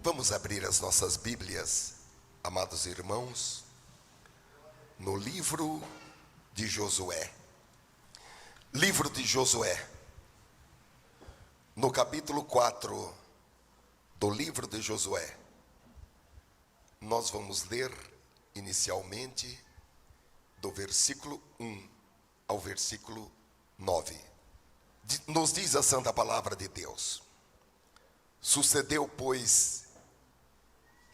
Vamos abrir as nossas Bíblias, amados irmãos, no livro de Josué. Livro de Josué, no capítulo 4 do livro de Josué. Nós vamos ler inicialmente do versículo 1 ao versículo 9. Nos diz a santa palavra de Deus: sucedeu, pois,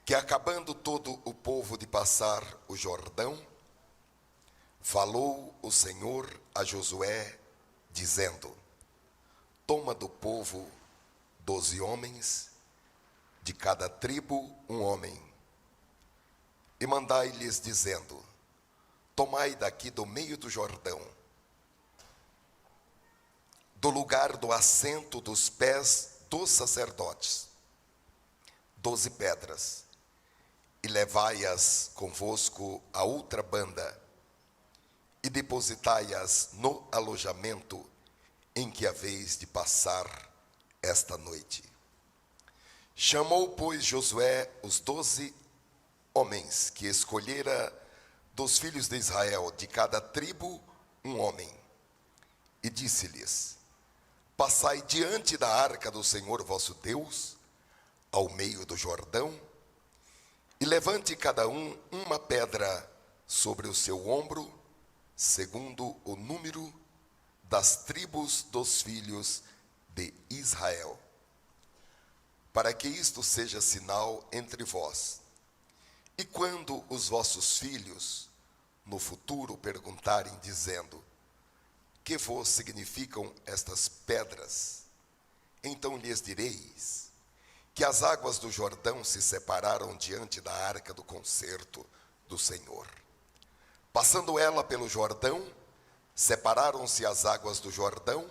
que acabando todo o povo de passar o Jordão, falou o Senhor a Josué, dizendo: toma do povo 12 homens, de cada tribo um homem, e mandai-lhes dizendo: tomai daqui do meio do Jordão, do lugar do assento dos pés dos sacerdotes, 12 pedras, e levai-as convosco à outra banda, e depositai-as no alojamento em que haveis de passar esta noite. Chamou, pois, Josué os 12 homens que escolhera dos filhos de Israel, de cada tribo um homem, e disse-lhes: passai diante da arca do Senhor vosso Deus, ao meio do Jordão, e levante cada um uma pedra sobre o seu ombro, segundo o número das tribos dos filhos de Israel, para que isto seja sinal entre vós. E quando os vossos filhos no futuro perguntarem, dizendo: que vos significam estas pedras? Então lhes direis que as águas do Jordão se separaram diante da arca do concerto do Senhor. Passando ela pelo Jordão, separaram-se as águas do Jordão,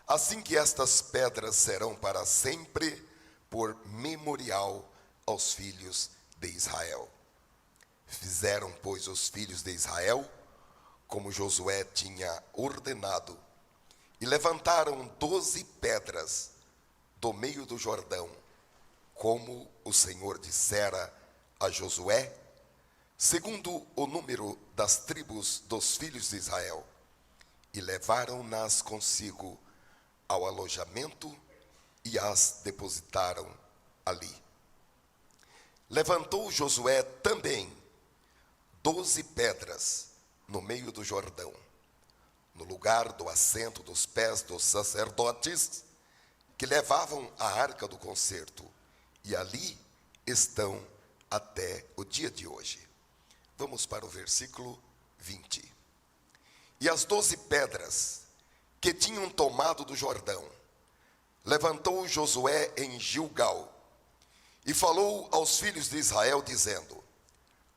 assim que estas pedras serão para sempre por memorial aos filhos de Israel. Fizeram, pois, os filhos de Israel como Josué tinha ordenado, e levantaram 12 pedras do meio do Jordão, como o Senhor dissera a Josué, segundo o número das tribos dos filhos de Israel, e levaram-nas consigo ao alojamento e as depositaram ali. Levantou Josué também 12 pedras no meio do Jordão, no lugar do assento dos pés dos sacerdotes que levavam a arca do concerto, e ali estão até o dia de hoje. Vamos para o versículo 20. E as 12 pedras que tinham tomado do Jordão, levantou Josué em Gilgal, e falou aos filhos de Israel, dizendo: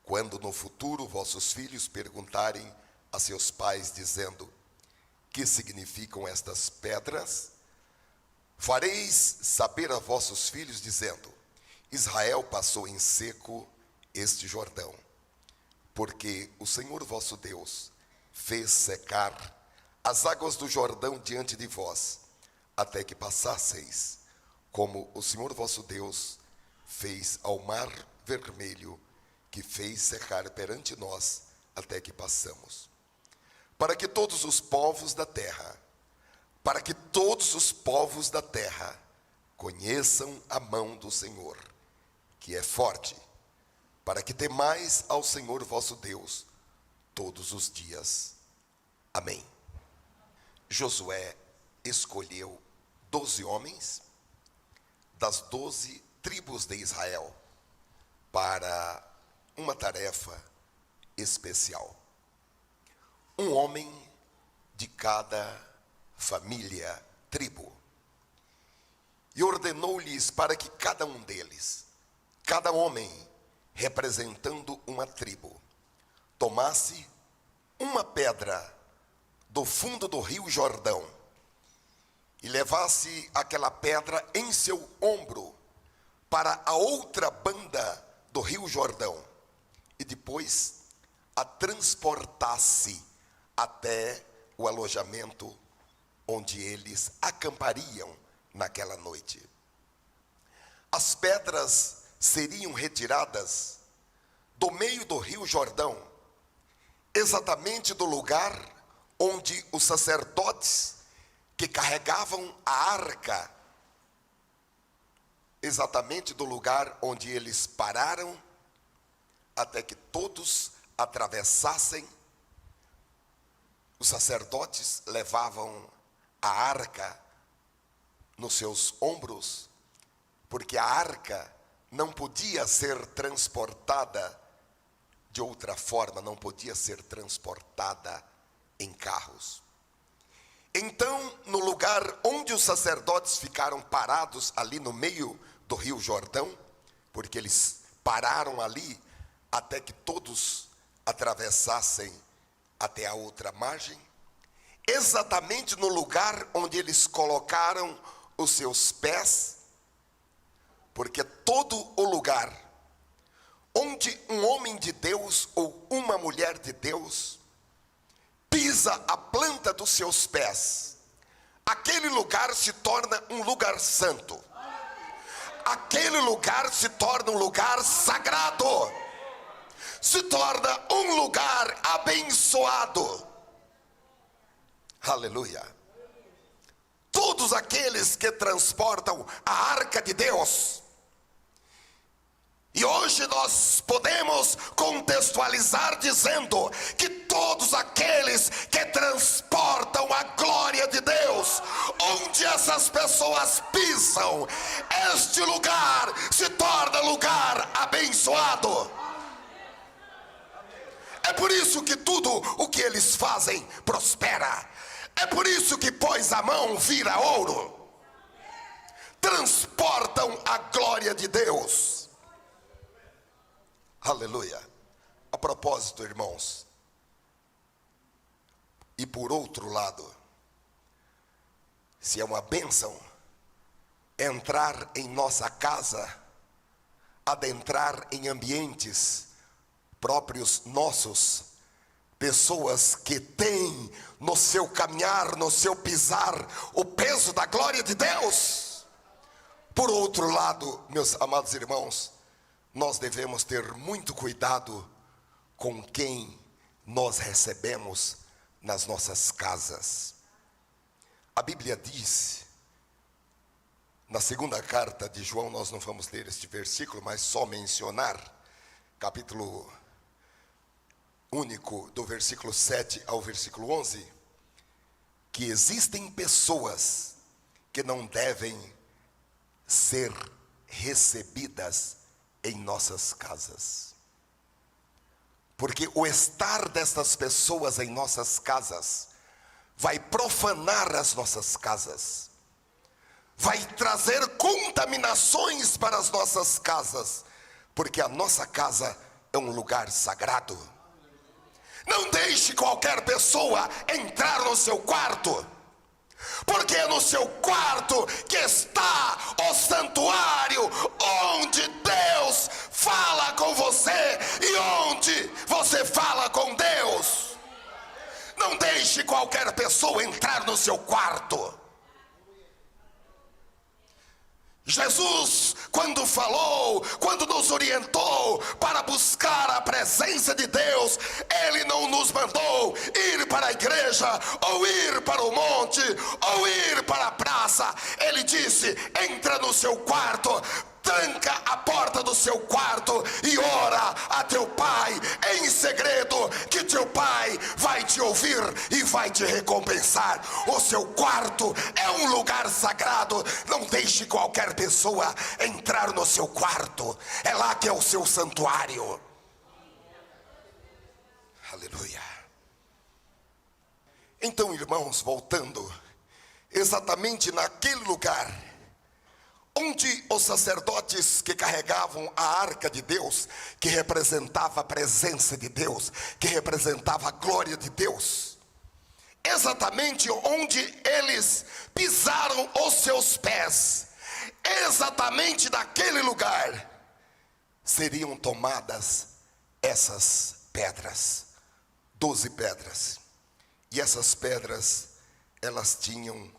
quando no futuro vossos filhos perguntarem a seus pais, dizendo: que significam estas pedras? Fareis saber a vossos filhos, dizendo: Israel passou em seco este Jordão, porque o Senhor vosso Deus fez secar as águas do Jordão diante de vós, até que passasseis, como o Senhor vosso Deus fez ao mar vermelho, que fez secar perante nós, até que passamos. Para que todos os povos da terra, conheçam a mão do Senhor, que é forte, para que temais ao Senhor vosso Deus todos os dias. Amém. Josué escolheu 12 homens das 12 tribos de Israel para uma tarefa especial. Um homem de cada família, tribo. E ordenou-lhes para que cada um deles, cada homem representando uma tribo, tomasse uma pedra do fundo do rio Jordão e levasse aquela pedra em seu ombro para a outra banda do rio Jordão, e depois a transportasse até o alojamento onde eles acampariam naquela noite. As pedras seriam retiradas do meio do rio Jordão, exatamente do lugar onde os sacerdotes que carregavam a arca, exatamente do lugar onde eles pararam, até que todos atravessassem. Os sacerdotes levavam a arca nos seus ombros, porque a arca não podia ser transportada de outra forma, não podia ser transportada em carros. Então, no lugar onde os sacerdotes ficaram parados, ali no meio do rio Jordão, porque eles pararam ali até que todos atravessassem até a outra margem, exatamente no lugar onde eles colocaram os seus pés, porque todo o lugar onde um homem de Deus ou uma mulher de Deus pisa a planta dos seus pés, aquele lugar se torna um lugar santo. Aquele lugar se torna um lugar sagrado. Se torna um lugar abençoado. Aleluia. Todos aqueles que transportam a arca de Deus. E hoje nós podemos contextualizar dizendo que todos aqueles que transportam a glória de Deus, onde essas pessoas pisam, este lugar se torna lugar abençoado. É por isso que tudo o que eles fazem prospera. É por isso que pôs a mão vira ouro. Transportam a glória de Deus. Aleluia. A propósito, irmãos, e por outro lado, se é uma bênção entrar em nossa casa, adentrar em ambientes próprios nossos, pessoas que têm no seu caminhar, no seu pisar, o peso da glória de Deus. Por outro lado, meus amados irmãos, nós devemos ter muito cuidado com quem nós recebemos nas nossas casas. A Bíblia diz, na segunda carta de João, nós não vamos ler este versículo, mas só mencionar, capítulo único, do versículo 7 ao versículo 11, que existem pessoas que não devem ser recebidas em nossas casas, porque o estar destas pessoas em nossas casas vai profanar as nossas casas, vai trazer contaminações para as nossas casas, porque a nossa casa é um lugar sagrado. Não deixe qualquer pessoa entrar no seu quarto, porque é no seu quarto que está o santuário, onde Deus fala com você e onde você fala com Deus. Não deixe qualquer pessoa entrar no seu quarto. Jesus, quando falou, quando nos orientou para buscar a presença de Deus, Ele não nos mandou ir para a igreja, ou ir para o monte, ou ir para a praça. Ele disse: entra no seu quarto, tranca a porta do seu quarto e ora a teu pai em segredo, que teu pai vai te ouvir e vai te recompensar. O seu quarto é um lugar sagrado. Não deixe qualquer pessoa entrar no seu quarto. É lá que é o seu santuário. Aleluia. Então, irmãos, voltando, exatamente naquele lugar onde os sacerdotes que carregavam a arca de Deus, que representava a presença de Deus, que representava a glória de Deus, exatamente onde eles pisaram os seus pés, exatamente naquele lugar, seriam tomadas essas pedras, 12 pedras, e essas pedras, elas tinham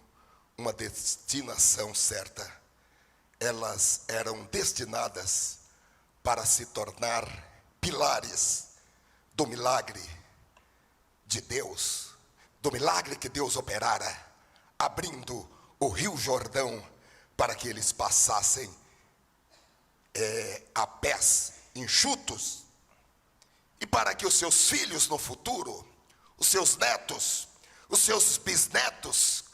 uma destinação certa. Elas eram destinadas para se tornar pilares do milagre de Deus, do milagre que Deus operara, abrindo o Rio Jordão para que eles passassem a pés enxutos, e para que os seus filhos no futuro, os seus netos, os seus bisnetos,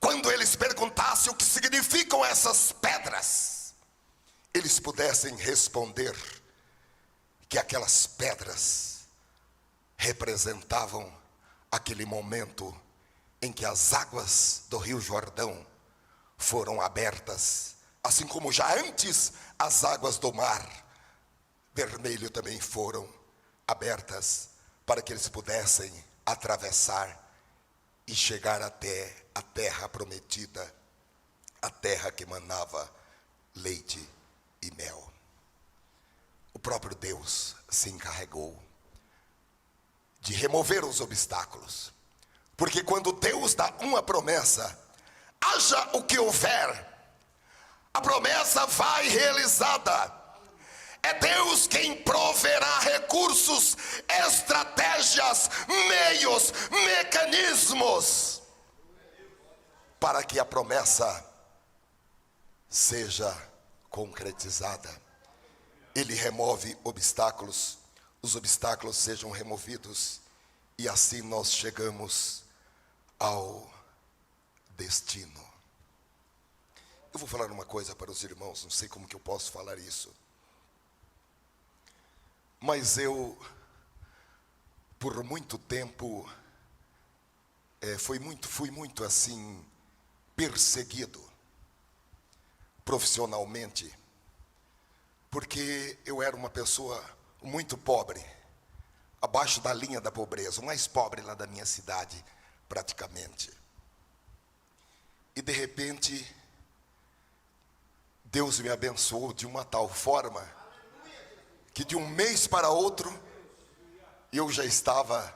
quando eles perguntassem o que significam essas pedras, eles pudessem responder que aquelas pedras representavam aquele momento em que as águas do Rio Jordão foram abertas, assim como já antes as águas do Mar Vermelho também foram abertas, para que eles pudessem atravessar e chegar até a terra prometida, a terra que manava leite e mel. O próprio Deus se encarregou de remover os obstáculos, porque quando Deus dá uma promessa, haja o que houver, a promessa vai realizada. É Deus quem proverá recursos, estratégias, meios, mecanismos, para que a promessa seja concretizada. Ele remove obstáculos, os obstáculos sejam removidos, e assim nós chegamos ao destino. Eu vou falar uma coisa para os irmãos, não sei como que eu posso falar isso, mas eu, por muito tempo, fui muito assim, perseguido, profissionalmente, porque eu era uma pessoa muito pobre, abaixo da linha da pobreza, o mais pobre lá da minha cidade, praticamente. E de repente, Deus me abençoou de uma tal forma, que de um mês para outro, eu já estava,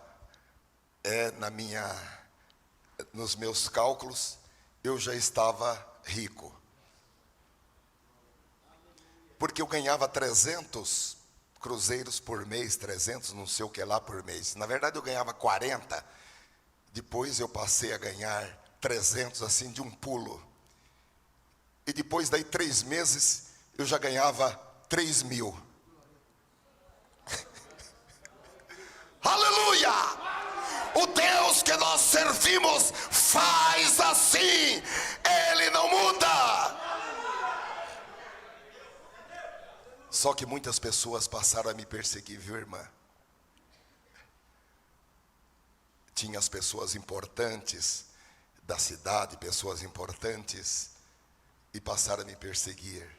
nos meus cálculos, eu já estava rico. Porque eu ganhava 300 cruzeiros por mês, 300 não sei o que lá por mês. Na verdade eu ganhava 40, depois eu passei a ganhar 300 assim de um pulo. E depois daí 3 meses eu já ganhava 3.000. Aleluia! O Deus que nós servimos faz assim, Ele não muda. Só que muitas pessoas passaram a me perseguir, viu, irmã? Tinha as pessoas importantes da cidade, pessoas importantes, e passaram a me perseguir,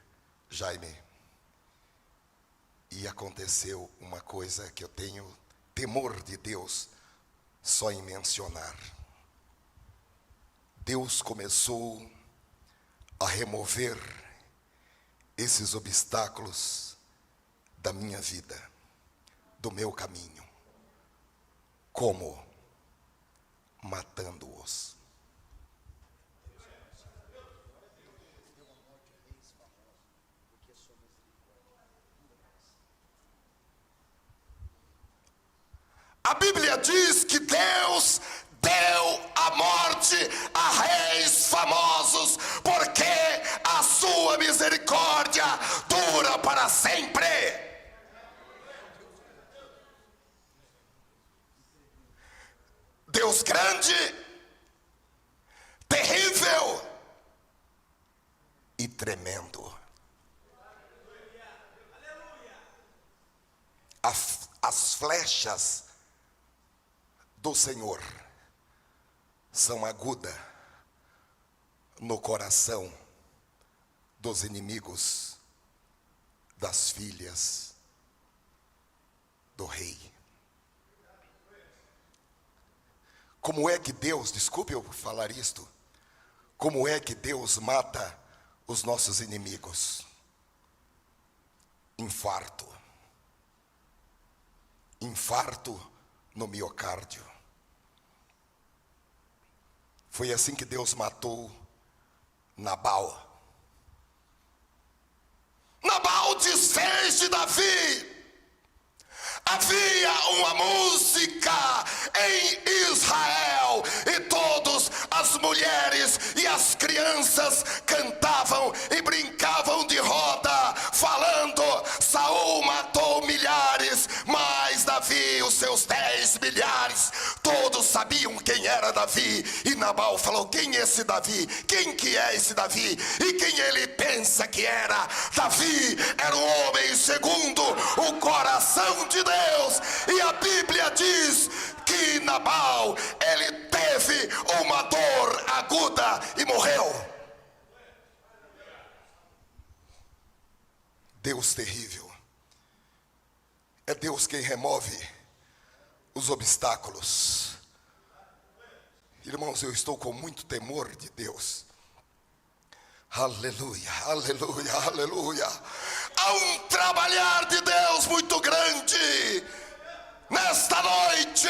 Jaime. E aconteceu uma coisa que eu tenho temor de Deus só em mencionar. Deus começou a remover esses obstáculos da minha vida, do meu caminho. Como? Matando-os. A Bíblia diz que Deus deu a morte a reis famosos, porque a sua misericórdia dura para sempre. Deus grande, terrível e tremendo. As flechas do Senhor são agudas no coração dos inimigos das filhas do rei. Como é que Deus, desculpe eu falar isto, como é que Deus mata os nossos inimigos? Infarto no miocárdio. Foi assim que Deus matou Nabal. Nabal desfez desde Davi. Havia uma música em Israel e todas as mulheres e as crianças cantavam e brincavam de roda, falando: Saul matou milhares, mas Davi os seus 10 milhares. Todos sabiam quem era Davi, e Nabal falou: quem é esse Davi? Quem que é esse Davi? E quem ele pensa que era? Davi era um homem segundo o coração de Deus. E a Bíblia diz que Nabal, ele teve uma dor aguda e morreu. Deus terrível. É Deus quem remove os obstáculos. Irmãos, eu estou com muito temor de Deus. Aleluia, aleluia, aleluia. Há um trabalhar de Deus muito grande nesta noite,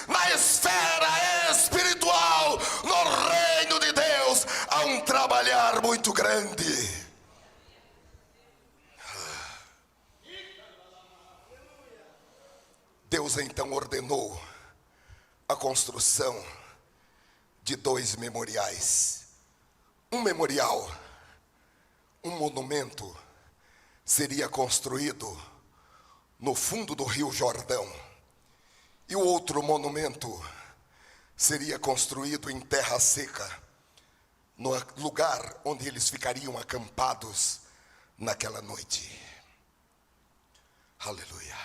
na esfera espiritual, no reino de Deus. Há um trabalhar muito grande. Deus então ordenou a construção de 2 memoriais. Um memorial, um monumento, seria construído no fundo do Rio Jordão, e o outro monumento seria construído em terra seca, no lugar onde eles ficariam acampados naquela noite. Aleluia.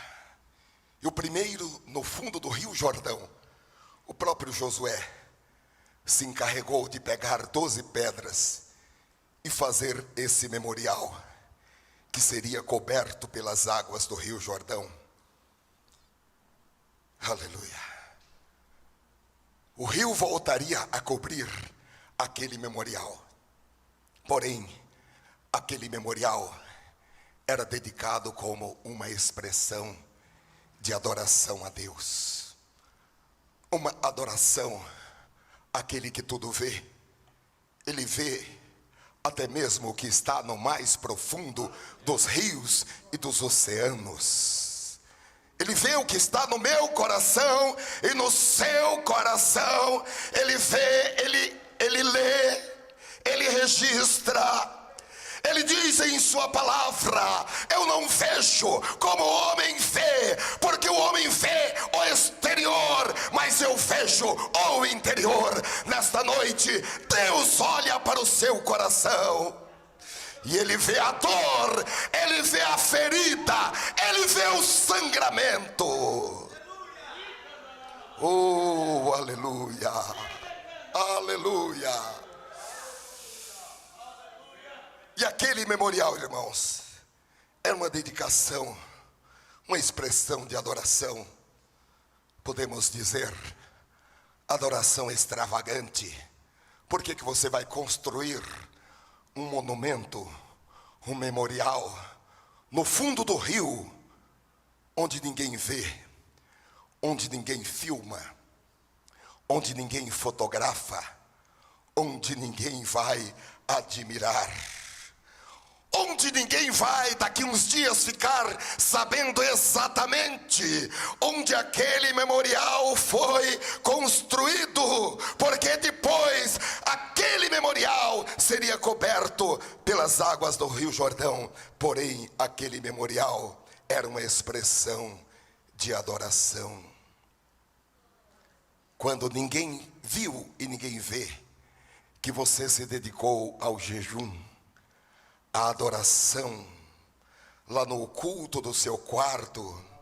E o primeiro, no fundo do Rio Jordão, o próprio Josué se encarregou de pegar 12 pedras e fazer esse memorial, que seria coberto pelas águas do Rio Jordão. Aleluia. O rio voltaria a cobrir aquele memorial. Porém, aquele memorial era dedicado como uma expressão de adoração a Deus. Uma adoração àquele que tudo vê. Ele vê até mesmo o que está no mais profundo dos rios e dos oceanos. Ele vê o que está no meu coração e no seu coração. Ele vê, ele lê, ele registra. Ele diz em sua palavra: eu não vejo como o homem vê, porque o homem vê o exterior, mas eu vejo o interior. Nesta noite, Deus olha para o seu coração e Ele vê a dor, Ele vê a ferida, Ele vê o sangramento. Oh, aleluia, aleluia. E aquele memorial, irmãos, é uma dedicação, uma expressão de adoração. Podemos dizer, adoração extravagante. Por que você vai construir um monumento, um memorial, no fundo do rio, onde ninguém vê, onde ninguém filma, onde ninguém fotografa, onde ninguém vai admirar? Onde ninguém vai daqui uns dias ficar sabendo exatamente onde aquele memorial foi construído, porque depois aquele memorial seria coberto pelas águas do Rio Jordão. Porém, aquele memorial era uma expressão de adoração. Quando ninguém viu e ninguém vê que você se dedicou ao jejum, a adoração, lá no culto do seu quarto,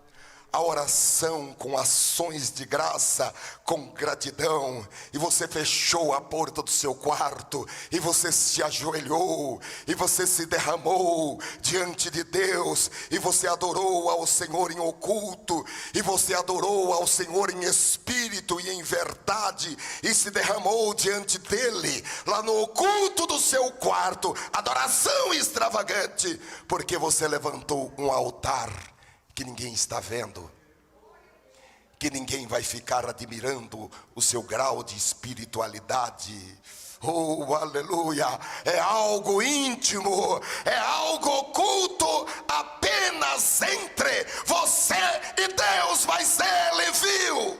a oração com ações de graça, com gratidão, e você fechou a porta do seu quarto, e você se ajoelhou, e você se derramou diante de Deus, e você adorou ao Senhor em oculto, e você adorou ao Senhor em espírito e em verdade, e se derramou diante dele, lá no oculto do seu quarto, adoração extravagante, porque você levantou um altar que ninguém está vendo, que ninguém vai ficar admirando o seu grau de espiritualidade. Oh, aleluia! É algo íntimo, é algo oculto apenas mas entre você e Deus vai ser levio.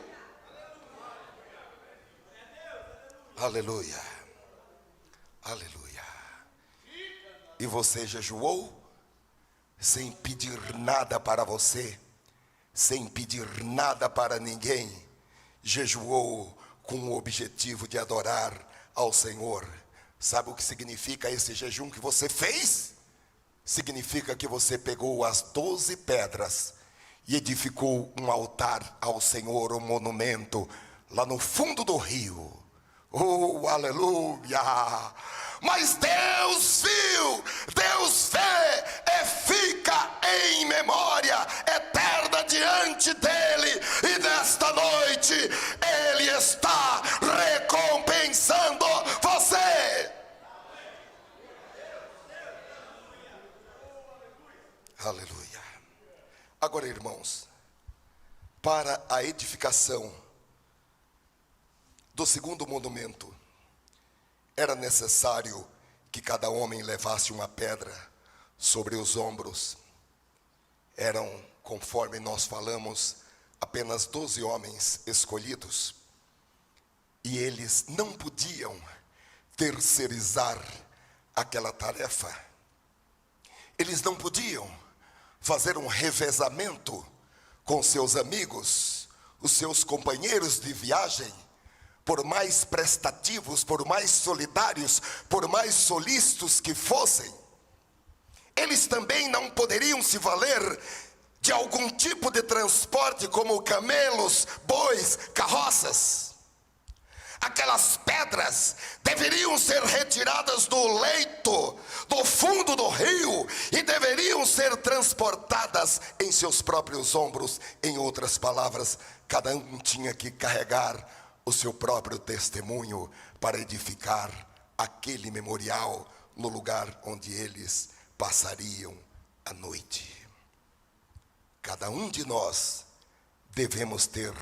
Aleluia, aleluia. E você jejuou sem pedir nada para você, sem pedir nada para ninguém. Jejuou com o objetivo de adorar ao Senhor. Sabe o que significa esse jejum que você fez? Significa que você pegou as 12 pedras e edificou um altar ao Senhor, um monumento, lá no fundo do rio. Oh, aleluia! Mas Deus viu, Deus vê e fica em memória eterna diante dele. E nesta noite ele está recompensando você. Aleluia. Agora, irmãos, para a edificação do segundo monumento, era necessário que cada homem levasse uma pedra sobre os ombros. Eram, conforme nós falamos, apenas 12 homens escolhidos. E eles não podiam terceirizar aquela tarefa. Eles não podiam fazer um revezamento com seus amigos, os seus companheiros de viagem. Por mais prestativos, por mais solidários, por mais solícitos que fossem, eles também não poderiam se valer de algum tipo de transporte como camelos, bois, carroças. Aquelas pedras deveriam ser retiradas do leito, do fundo do rio, e deveriam ser transportadas em seus próprios ombros. Em outras palavras, cada um tinha que carregar o seu próprio testemunho para edificar aquele memorial no lugar onde eles passariam a noite. Cada um de nós devemos ter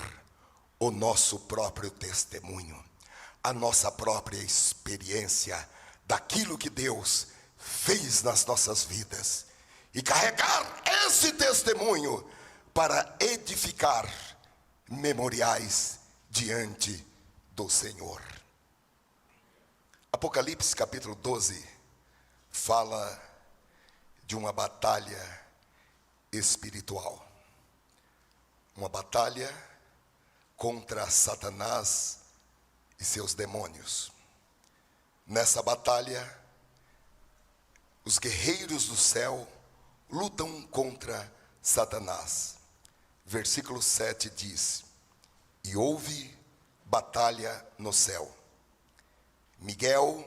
o nosso próprio testemunho, a nossa própria experiência daquilo que Deus fez nas nossas vidas, e carregar esse testemunho para edificar memoriais diante do Senhor. Apocalipse capítulo 12 fala de uma batalha espiritual, uma batalha contra Satanás e seus demônios. Nessa batalha, os guerreiros do céu lutam contra Satanás. Versículo 7 diz: e houve batalha no céu. Miguel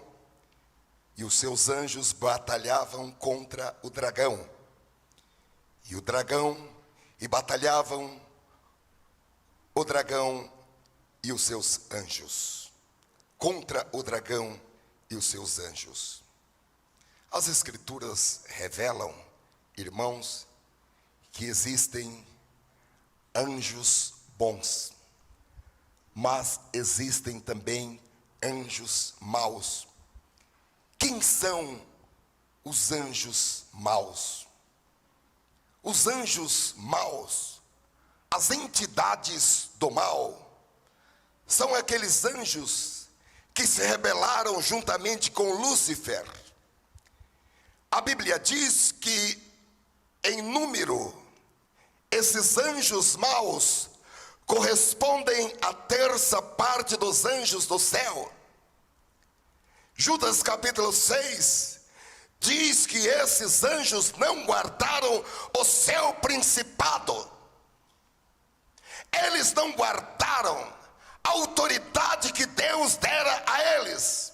e os seus anjos batalhavam contra o dragão. E batalhavam o dragão e os seus anjos. Contra o dragão e os seus anjos. As Escrituras revelam, irmãos, que existem anjos bons, mas existem também anjos maus. Quem são os anjos maus? Os anjos maus, as entidades do mal, são aqueles anjos que se rebelaram juntamente com Lúcifer. A Bíblia diz que, em número, esses anjos maus correspondem à terça parte dos anjos do céu. Judas capítulo 6 diz que esses anjos não guardaram o seu principado. Eles não guardaram a autoridade que Deus dera a eles.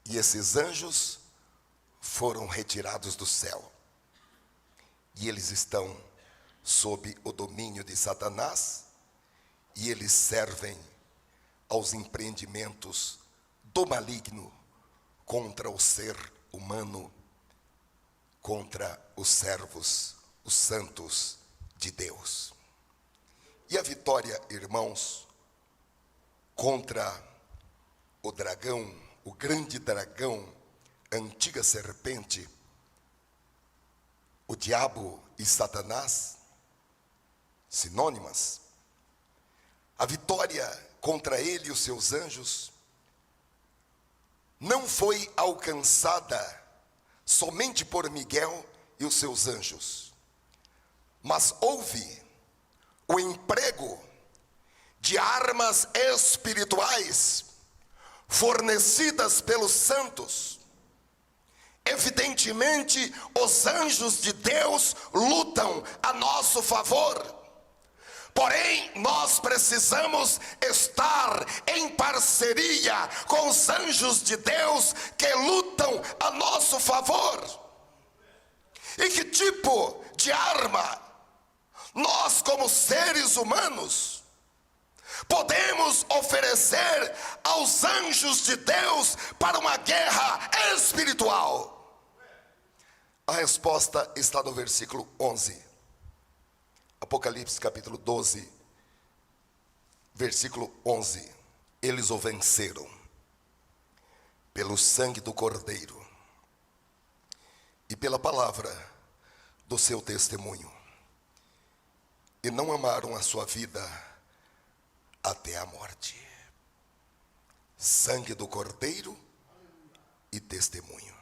E esses anjos foram retirados do céu. E eles estão sob o domínio de Satanás, e eles servem aos empreendimentos do maligno contra o ser humano, contra os servos, os santos de Deus. E a vitória, irmãos, contra o dragão, o grande dragão, a antiga serpente, o diabo e Satanás, sinônimas. A vitória contra ele e os seus anjos não foi alcançada somente por Miguel e os seus anjos, mas houve o emprego de armas espirituais fornecidas pelos santos. Evidentemente, os anjos de Deus lutam a nosso favor. Porém, nós precisamos estar em parceria com os anjos de Deus que lutam a nosso favor. E que tipo de arma nós, como seres humanos, podemos oferecer aos anjos de Deus para uma guerra espiritual? A resposta está no versículo 11. Apocalipse capítulo 12, versículo 11. Eles o venceram pelo sangue do Cordeiro e pela palavra do seu testemunho, e não amaram a sua vida até a morte. Sangue do Cordeiro e testemunho.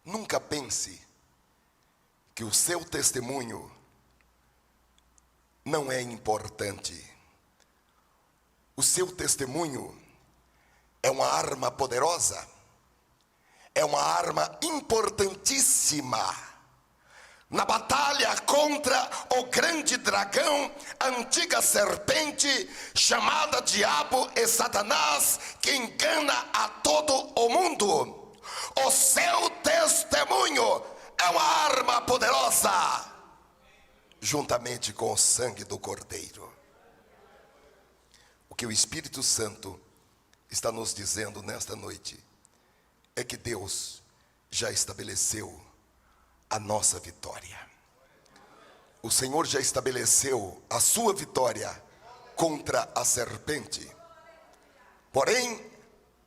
Nunca pense que o seu testemunho não é importante. O seu testemunho é uma arma poderosa, é uma arma importantíssima na batalha contra o grande dragão, a antiga serpente chamada Diabo e Satanás, que engana a todo o mundo. O seu testemunho é uma arma poderosa, juntamente com o sangue do Cordeiro. O que o Espírito Santo está nos dizendo nesta noite é que Deus já estabeleceu a nossa vitória. O Senhor já estabeleceu a sua vitória contra a serpente. Porém,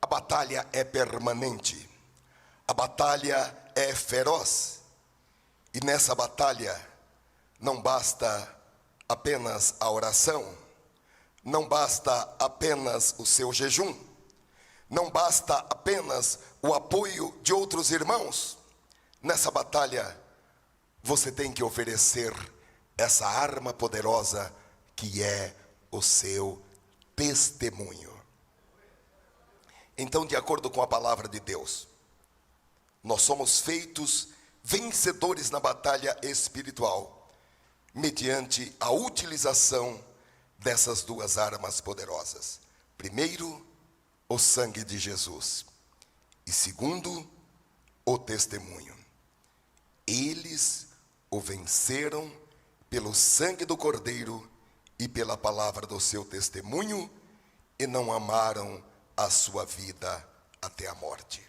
a batalha é permanente. A batalha é feroz. E nessa batalha não basta apenas a oração, não basta apenas o seu jejum, não basta apenas o apoio de outros irmãos. Nessa batalha, você tem que oferecer essa arma poderosa que é o seu testemunho. Então, de acordo com a palavra de Deus, nós somos feitos vencedores na batalha espiritual, mediante a utilização dessas duas armas poderosas. Primeiro, o sangue de Jesus. E segundo, o testemunho. Eles o venceram pelo sangue do Cordeiro e pela palavra do seu testemunho, e não amaram a sua vida até a morte.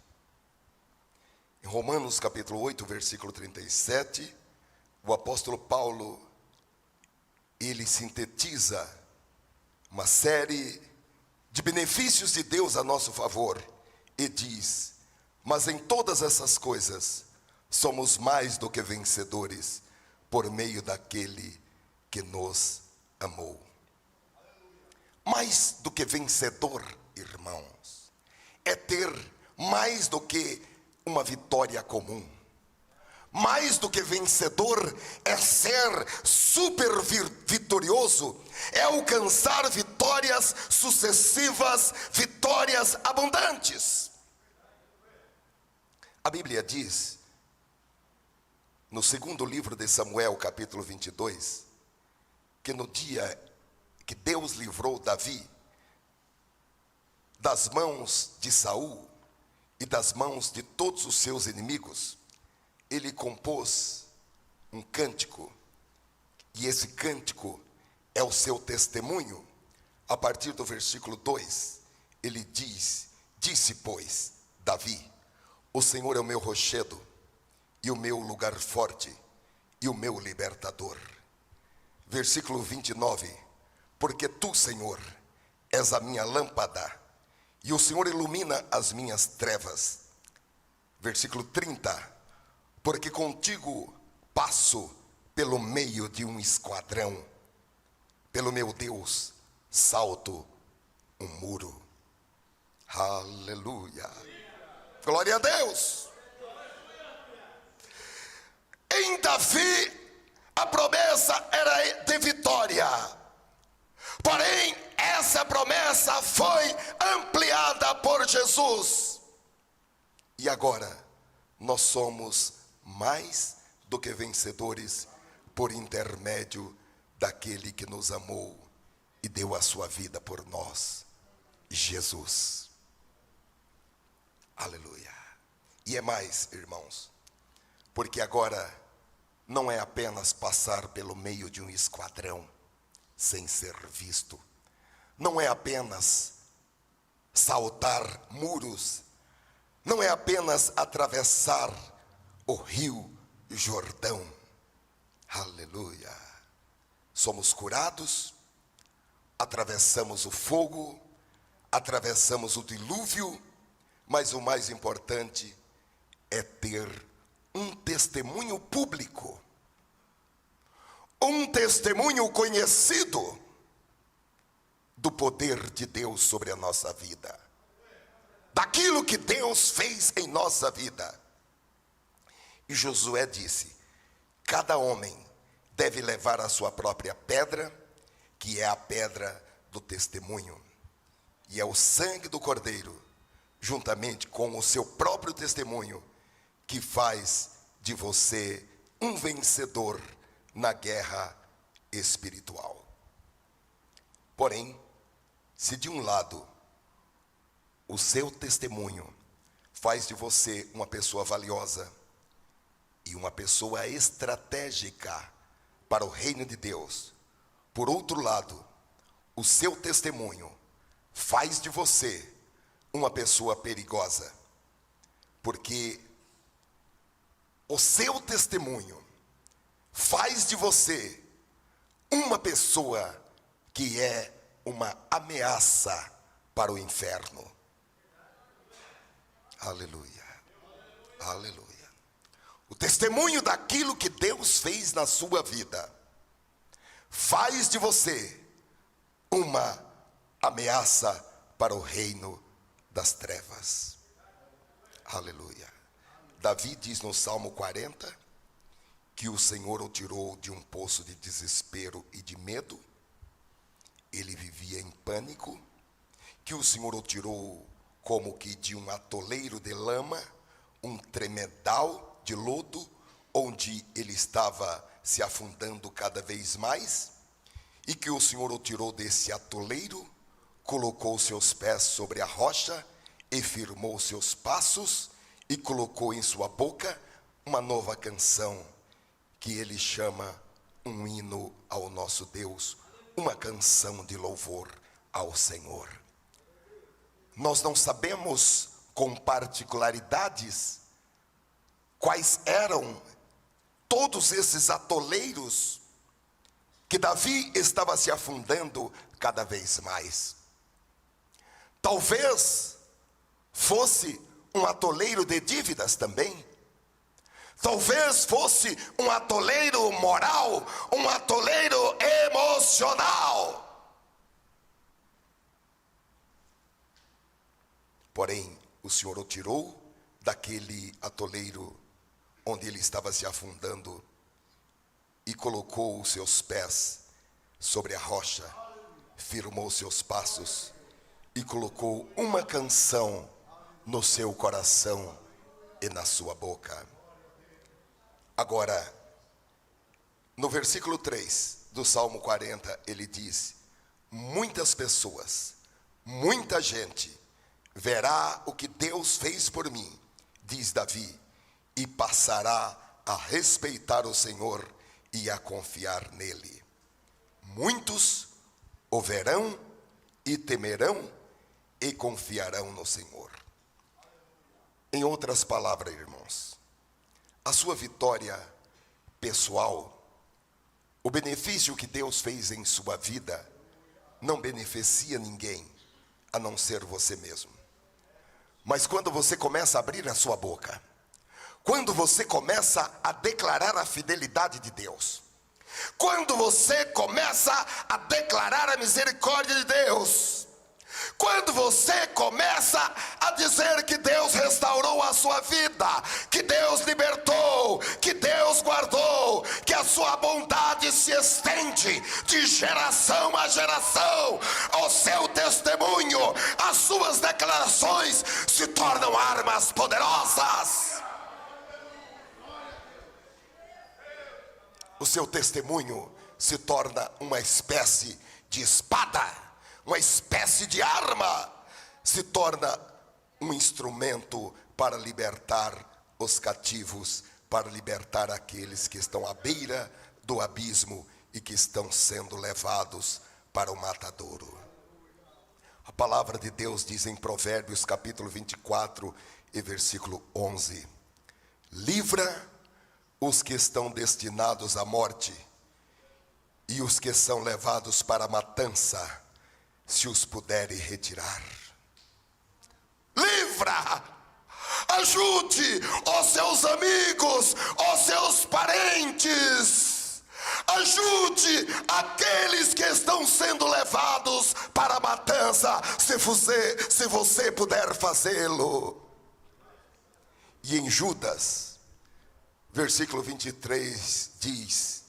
Em Romanos capítulo 8, versículo 37, o apóstolo Paulo, ele sintetiza uma série de benefícios de Deus a nosso favor e diz: mas em todas essas coisas somos mais do que vencedores por meio daquele que nos amou. Mais do que vencedor, irmãos, é ter mais do que uma vitória comum. Mais do que vencedor é ser super vitorioso, é alcançar vitórias sucessivas, vitórias abundantes. A Bíblia diz, no segundo livro de Samuel, capítulo 22, que no dia que Deus livrou Davi das mãos de Saul e das mãos de todos os seus inimigos, ele compôs um cântico, e esse cântico é o seu testemunho. A partir do versículo 2, ele diz: disse, pois, Davi: o Senhor é o meu rochedo, e o meu lugar forte, e o meu libertador. Versículo 29, porque tu, Senhor, és a minha lâmpada, e o Senhor ilumina as minhas trevas. Versículo 30, porque contigo passo pelo meio de um esquadrão, pelo meu Deus, salto um muro. Aleluia. Glória a Deus. Em Davi, a promessa era de vitória. Porém, essa promessa foi ampliada por Jesus. E agora, nós somos mais do que vencedores por intermédio daquele que nos amou e deu a sua vida por nós, Jesus. Aleluia. E é mais, irmãos, porque agora não é apenas passar pelo meio de um esquadrão sem ser visto, não é apenas saltar muros, não é apenas atravessar o rio Jordão. Aleluia. Somos curados, atravessamos o fogo, atravessamos o dilúvio, mas o mais importante é ter um testemunho público, um testemunho conhecido do poder de Deus sobre a nossa vida, daquilo que Deus fez em nossa vida. E Josué disse: cada homem deve levar a sua própria pedra, que é a pedra do testemunho, e é o sangue do Cordeiro, juntamente com o seu próprio testemunho, que faz de você um vencedor na guerra espiritual. Porém, se de um lado o seu testemunho faz de você uma pessoa valiosa e uma pessoa estratégica para o reino de Deus, por outro lado, o seu testemunho faz de você uma pessoa perigosa, porque o seu testemunho faz de você uma pessoa que é uma ameaça para o inferno. Aleluia. Aleluia. O testemunho daquilo que Deus fez na sua vida faz de você uma ameaça para o reino das trevas. Aleluia. Davi diz no Salmo 40 que o Senhor o tirou de um poço de desespero e de medo. Ele vivia em pânico, que o Senhor o tirou como que de um atoleiro de lama, um tremedal de lodo, onde ele estava se afundando cada vez mais, e que o Senhor o tirou desse atoleiro, colocou seus pés sobre a rocha e firmou seus passos, e colocou em sua boca uma nova canção, que ele chama um hino ao nosso Deus, uma canção de louvor ao Senhor. Nós não sabemos com particularidades quais eram todos esses atoleiros que Davi estava se afundando cada vez mais. Talvez fosse um atoleiro de dívidas também. Talvez fosse um atoleiro moral, um atoleiro emocional. Porém, o Senhor o tirou daquele atoleiro onde ele estava se afundando e colocou os seus pés sobre a rocha, firmou seus passos e colocou uma canção no seu coração e na sua boca. Agora, no versículo 3 do Salmo 40, ele diz: muitas pessoas, muita gente verá o que Deus fez por mim, diz Davi, e passará a respeitar o Senhor e a confiar nele. Muitos o verão e temerão e confiarão no Senhor. Em outras palavras, irmãos, a sua vitória pessoal, o benefício que Deus fez em sua vida, não beneficia ninguém, a não ser você mesmo. Mas quando você começa a abrir a sua boca, quando você começa a declarar a fidelidade de Deus, quando você começa a declarar a misericórdia de Deus, quando você começa a dizer que Deus restaurou a sua vida, que Deus libertou, que Deus guardou, que a sua bondade se estende de geração a geração, o seu testemunho, as suas declarações se tornam armas poderosas. O seu testemunho se torna uma espécie de espada, uma espécie de arma, se torna um instrumento para libertar os cativos, para libertar aqueles que estão à beira do abismo e que estão sendo levados para o matadouro. A palavra de Deus diz em Provérbios capítulo 24 e versículo 11: livra os que estão destinados à morte e os que são levados para a matança, se os puderem retirar. Livra, ajude os seus amigos, os seus parentes, ajude aqueles que estão sendo levados para a matança, se você puder fazê-lo. E em Judas, versículo 23 diz: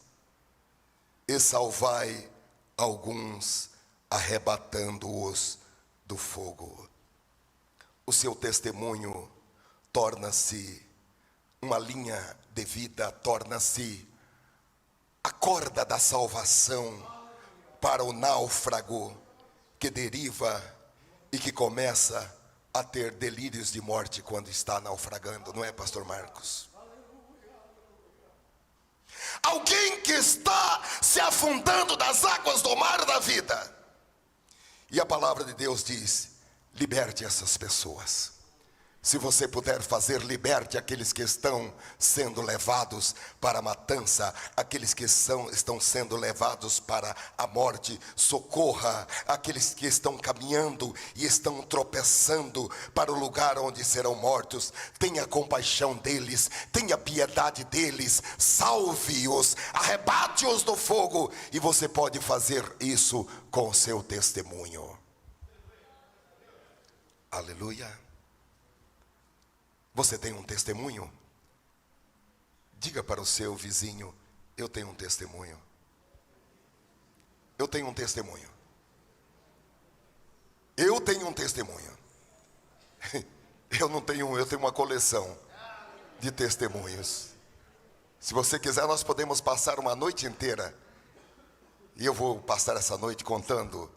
e salvai alguns, arrebatando-os do fogo. O seu testemunho torna-se uma linha de vida, torna-se a corda da salvação para o náufrago que deriva e que começa a ter delírios de morte quando está naufragando, não é, pastor Marcos? Alguém que está se afundando nas águas do mar da vida. E a palavra de Deus diz: liberte essas pessoas. Se você puder fazer, liberte aqueles que estão sendo levados para a matança, aqueles que estão sendo levados para a morte. Socorra aqueles que estão caminhando e estão tropeçando para o lugar onde serão mortos. Tenha compaixão deles, tenha piedade deles, salve-os, arrebate-os do fogo. E você pode fazer isso com o seu testemunho. Aleluia. Você tem um testemunho? Diga para o seu vizinho: eu tenho um testemunho. Eu tenho um testemunho. Eu tenho um testemunho. Eu tenho uma coleção de testemunhos. Se você quiser, nós podemos passar uma noite inteira. E eu vou passar essa noite contando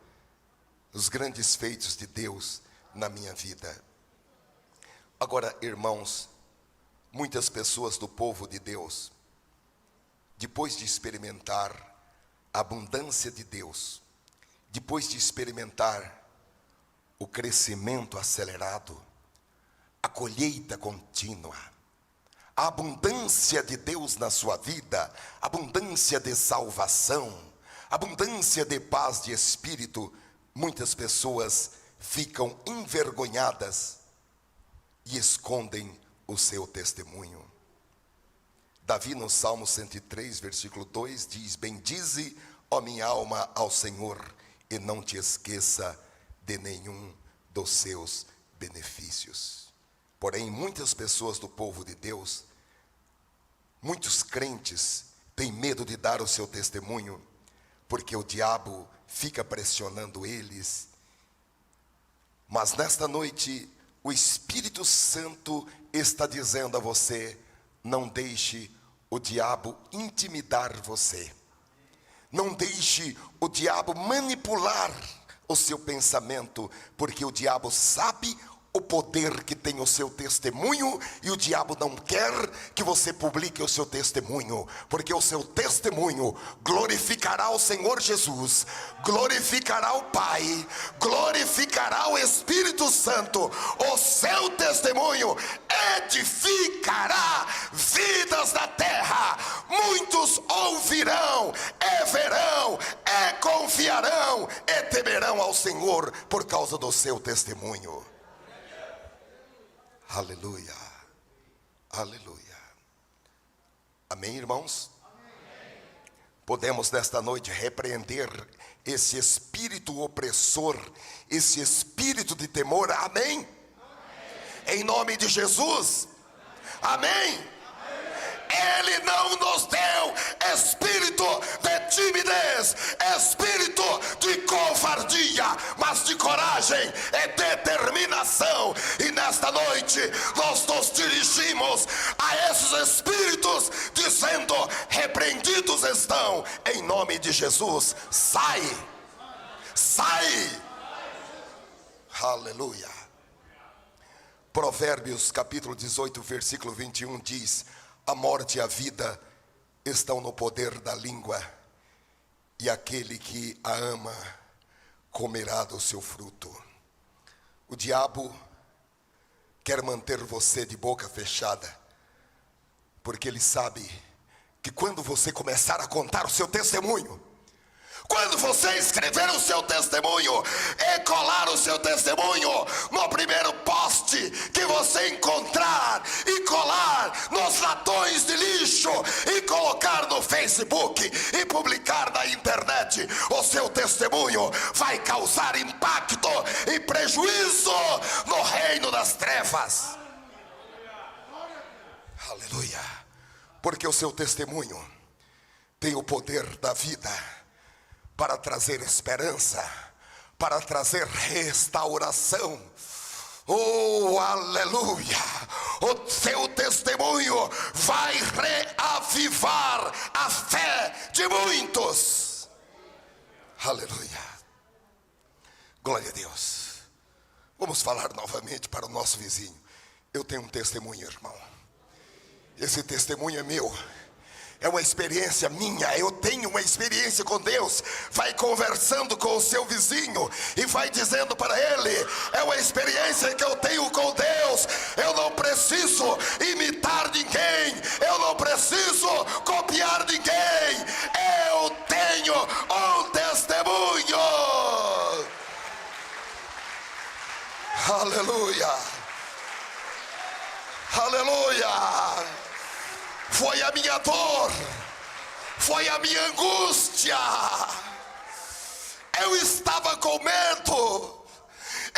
os grandes feitos de Deus na minha vida. Agora, irmãos, muitas pessoas do povo de Deus, depois de experimentar a abundância de Deus, depois de experimentar o crescimento acelerado, a colheita contínua, a abundância de Deus na sua vida, abundância de salvação, abundância de paz de espírito, muitas pessoas ficam envergonhadas e escondem o seu testemunho. Davi, no Salmo 103, versículo 2, diz: bendize, ó minha alma, ao Senhor, e não te esqueça de nenhum dos seus benefícios. Porém, muitas pessoas do povo de Deus, muitos crentes, têm medo de dar o seu testemunho, porque o diabo fica pressionando eles. Mas nesta noite, o Espírito Santo está dizendo a você: não deixe o diabo intimidar você. Não deixe o diabo manipular o seu pensamento, porque o diabo sabe o poder que tem o seu testemunho, e o diabo não quer que você publique o seu testemunho, porque o seu testemunho glorificará o Senhor Jesus, glorificará o Pai, glorificará o Espírito Santo. O seu testemunho edificará vidas da terra. Muitos ouvirão, verão, confiarão, temerão ao Senhor por causa do seu testemunho. Aleluia, Aleluia. Amém, irmãos? Amém. Podemos nesta noite repreender esse espírito opressor, esse espírito de temor. Amém? Amém. Em nome de Jesus. Amém. Amém. Ele não nos deu espírito de timidez, espírito de covardia, mas de coragem e determinação. E nesta noite nós nos dirigimos a esses espíritos, dizendo: repreendidos estão, em nome de Jesus. Sai, sai. Aleluia. Provérbios capítulo 18, versículo 21 diz: a morte e a vida estão no poder da língua, e aquele que a ama comerá do seu fruto. O diabo quer manter você de boca fechada, porque ele sabe que quando você começar a contar o seu testemunho, quando você escrever o seu testemunho e colar o seu testemunho no primeiro poste que você encontrar, e colar nos latões de lixo, e colocar no Facebook e publicar na internet, o seu testemunho vai causar impacto e prejuízo no reino das trevas. Aleluia. Porque o seu testemunho tem o poder da vida para trazer esperança, para trazer restauração. Oh, aleluia! O seu testemunho vai reavivar a fé de muitos. Aleluia! Glória a Deus. Vamos falar novamente para o nosso vizinho. Eu tenho um testemunho, irmão. Esse testemunho é meu. É uma experiência minha, eu tenho uma experiência com Deus. Vai conversando com o seu vizinho e vai dizendo para ele: é uma experiência que eu tenho com Deus. Eu não preciso imitar ninguém, eu não preciso copiar ninguém. Eu tenho um testemunho. Aleluia, aleluia. Foi a minha dor, foi a minha angústia. Eu estava com medo.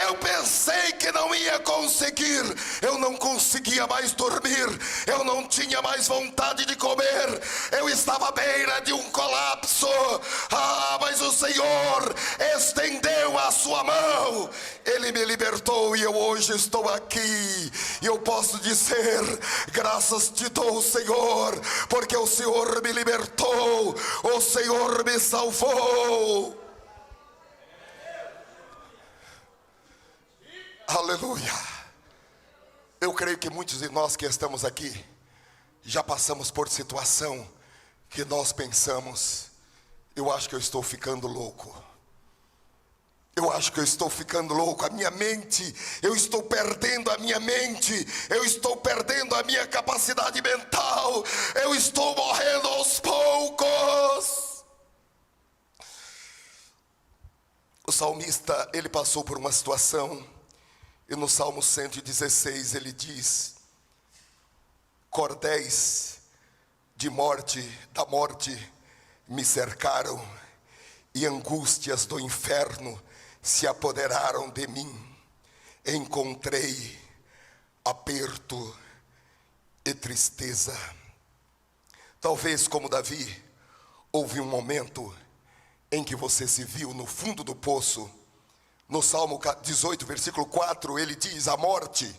Eu pensei que não ia conseguir. Eu não conseguia mais dormir. Eu não tinha mais vontade de comer. Eu estava à beira de um colapso. Mas o Senhor estendeu a sua mão. Ele me libertou e eu hoje estou aqui. E eu posso dizer: graças te dou, Senhor, porque o Senhor me libertou. O Senhor me salvou. Aleluia. Eu creio que muitos de nós que estamos aqui já passamos por situação que nós pensamos: eu acho que eu estou ficando louco. Eu acho que eu estou ficando louco. A minha mente, eu estou perdendo a minha mente. Eu estou perdendo a minha capacidade mental. Eu estou morrendo aos poucos. O salmista, ele passou por uma situação. E no Salmo 116 ele diz: cordéis da morte me cercaram, e angústias do inferno se apoderaram de mim. Encontrei aperto e tristeza. Talvez, como Davi, houve um momento em que você se viu no fundo do poço. No Salmo 18, versículo 4, ele diz: a morte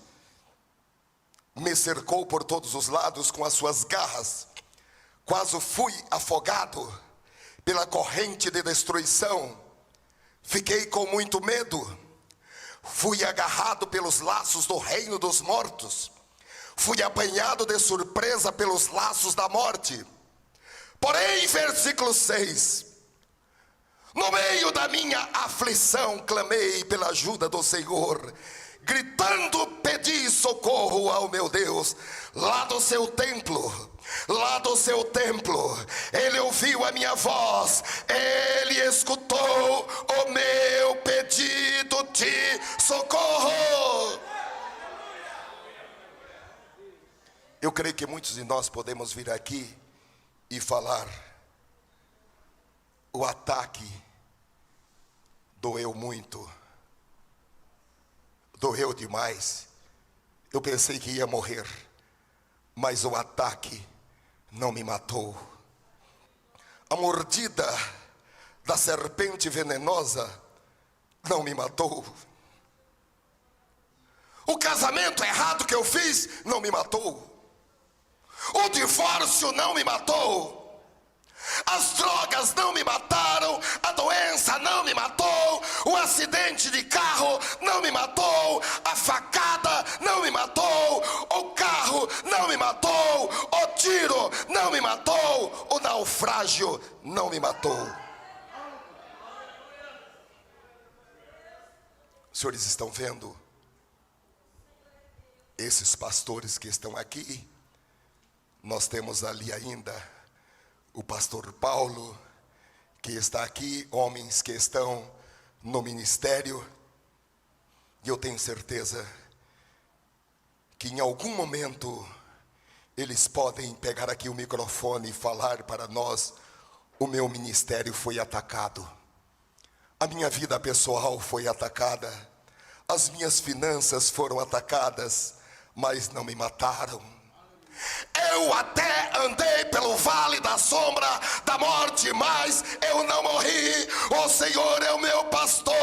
me cercou por todos os lados com as suas garras. Quase fui afogado pela corrente de destruição. Fiquei com muito medo. Fui agarrado pelos laços do reino dos mortos. Fui apanhado de surpresa pelos laços da morte. Porém, versículo 6, no meio da minha aflição, clamei pela ajuda do Senhor. Gritando, pedi socorro ao meu Deus. Lá do seu templo, Ele ouviu a minha voz. Ele escutou o meu pedido de socorro. Eu creio que muitos de nós podemos vir aqui e falar: o ataque doeu muito, doeu demais. Eu pensei que ia morrer, mas o ataque não me matou. A mordida da serpente venenosa não me matou. O casamento errado que eu fiz não me matou. O divórcio não me matou. As drogas não me mataram. A doença não me matou. O acidente de carro não me matou. A facada não me matou. O carro não me matou. O tiro não me matou. O naufrágio não me matou. Os senhores estão vendo esses pastores que estão aqui? Nós temos ali ainda o pastor Paulo, que está aqui, homens que estão no ministério. E eu tenho certeza que em algum momento eles podem pegar aqui o microfone e falar para nós: o meu ministério foi atacado, a minha vida pessoal foi atacada, as minhas finanças foram atacadas, mas não me mataram. Eu até andei pelo vale da sombra da morte, mas eu não morri. O Senhor é o meu pastor,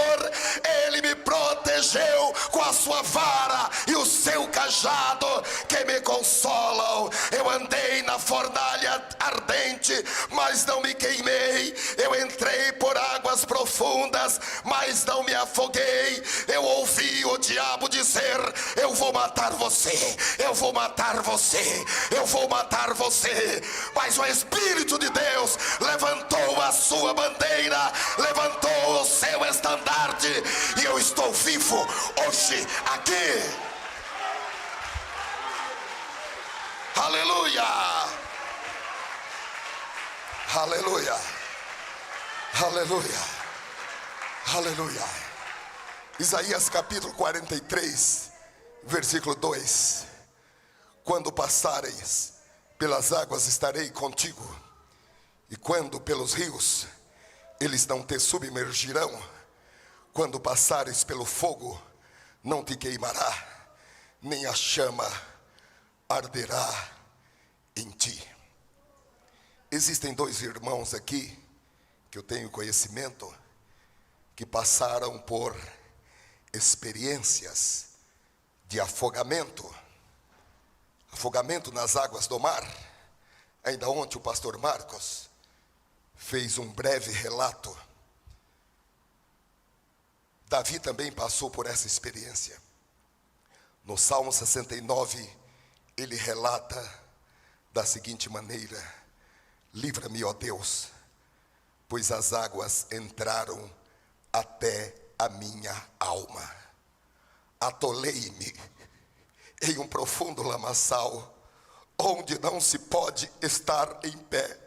Ele me protegeu com a sua vara e o seu cajado que me consolam. Eu andei na fornalha ardente, mas não me queimei. Eu entrei por águas profundas, mas não me afoguei. Eu ouvi o diabo dizer: eu vou matar você, eu vou matar você, eu vou matar você. Mas o Espírito de Deus levantou a sua bandeira, levantou o seu estandarte, e eu estou vivo hoje aqui. Aleluia, aleluia, aleluia, aleluia. Isaías capítulo 43, versículo 2: quando passares pelas águas, estarei contigo, e quando pelos rios, eles não te submergirão. Quando passares pelo fogo, não te queimará, nem a chama arderá em ti. Existem dois irmãos aqui, que eu tenho conhecimento, que passaram por experiências de afogamento nas águas do mar. Ainda ontem o pastor Marcos fez um breve relato. Davi também passou por essa experiência. No Salmo 69, ele relata da seguinte maneira: livra-me, ó Deus, pois as águas entraram até a minha alma. Atolei-me em um profundo lamaçal, onde não se pode estar em pé.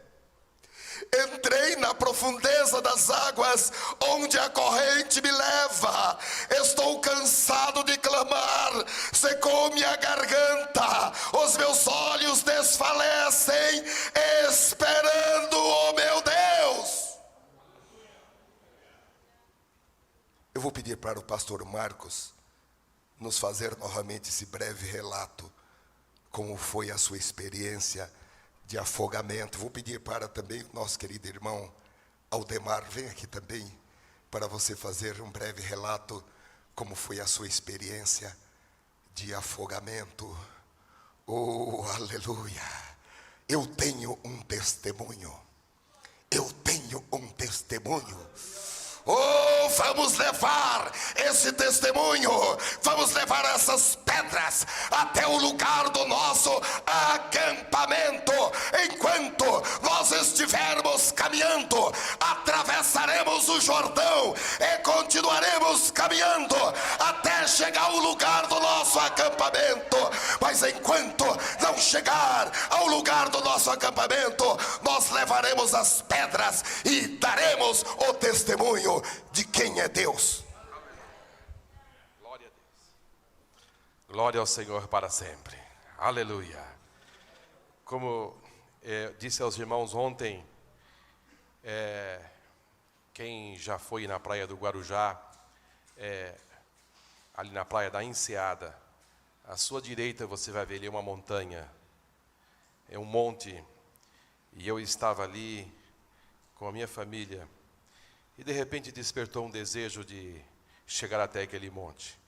Entrei na profundeza das águas, onde a corrente me leva. Estou cansado de clamar, secou minha garganta, os meus olhos desfalecem, esperando, oh meu Deus. Eu vou pedir para o pastor Marcos nos fazer novamente esse breve relato, como foi a sua experiência de afogamento. Vou pedir para também o nosso querido irmão Aldemar, vem aqui também, para você fazer um breve relato, como foi a sua experiência de afogamento. Oh, aleluia! Eu tenho um testemunho. Eu tenho um testemunho. Oh, vamos levar esse testemunho, vamos levar essas pedras até o lugar do nosso acampamento. Enquanto nós estivermos caminhando, atravessaremos o Jordão e continuaremos caminhando até chegar ao lugar do nosso acampamento. Mas enquanto não chegar ao lugar do nosso acampamento, nós levaremos as pedras e daremos o testemunho de quem é Deus. Glória a Deus. Glória ao Senhor para sempre. Aleluia. Como disse aos irmãos ontem, quem já foi na praia do Guarujá, ali na praia da Enseada, à sua direita você vai ver ali uma montanha, é um monte, e eu estava ali com a minha família, e de repente despertou um desejo de chegar até aquele monte.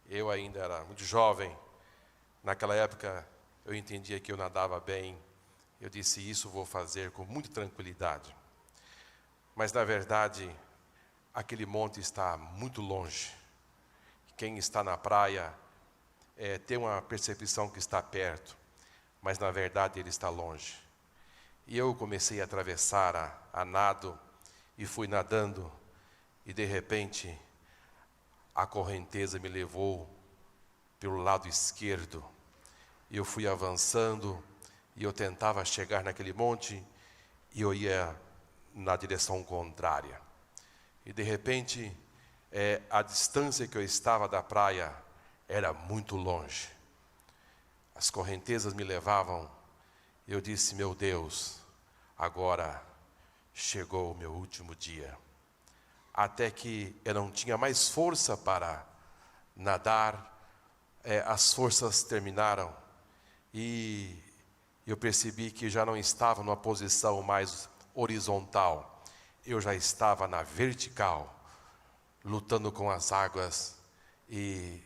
Eu ainda era muito jovem, naquela época eu entendia que eu nadava bem, eu disse, isso vou fazer com muita tranquilidade. Mas na verdade, aquele monte está muito longe. Quem está na praia tem uma percepção que está perto, mas na verdade ele está longe. E eu comecei a atravessar a nado e fui nadando, e de repente a correnteza me levou pelo lado esquerdo. E eu fui avançando e eu tentava chegar naquele monte e eu ia na direção contrária. E de repente a distância que eu estava da praia era muito longe. As correntezas me levavam e eu disse, meu Deus, agora chegou o meu último dia. Até que eu não tinha mais força para nadar, as forças terminaram e eu percebi que já não estava numa posição mais horizontal, eu já estava na vertical, lutando com as águas e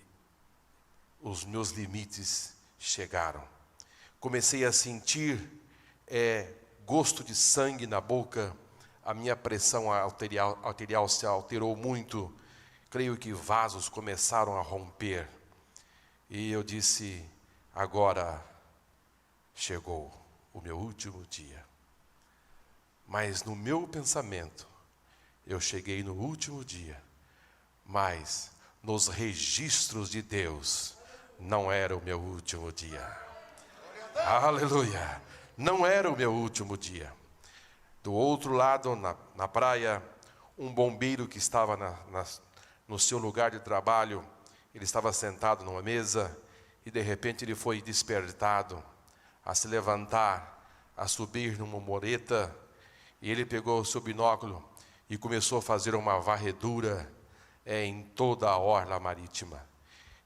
os meus limites chegaram. Comecei a sentir gosto de sangue na boca, a minha pressão arterial se alterou muito, creio que vasos começaram a romper. E eu disse, agora chegou o meu último dia. Mas no meu pensamento, eu cheguei no último dia, mas nos registros de Deus, não era o meu último dia. Aleluia! Não era o meu último dia. Do outro lado, na praia, um bombeiro que estava no seu lugar de trabalho, ele estava sentado numa mesa e de repente ele foi despertado a se levantar, a subir numa mureta, e ele pegou o seu binóculo e começou a fazer uma varredura em toda a orla marítima.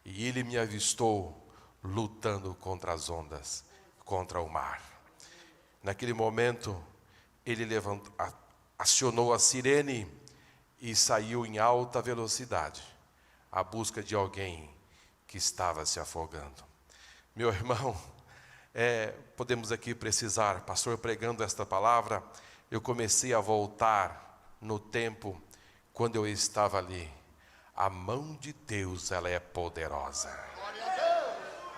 E ele me avistou lutando contra as ondas, contra o mar. Naquele momento, ele acionou a sirene e saiu em alta velocidade à busca de alguém que estava se afogando. Meu irmão, podemos aqui precisar, pastor pregando esta palavra, eu comecei a voltar no tempo quando eu estava ali. A mão de Deus, ela é poderosa.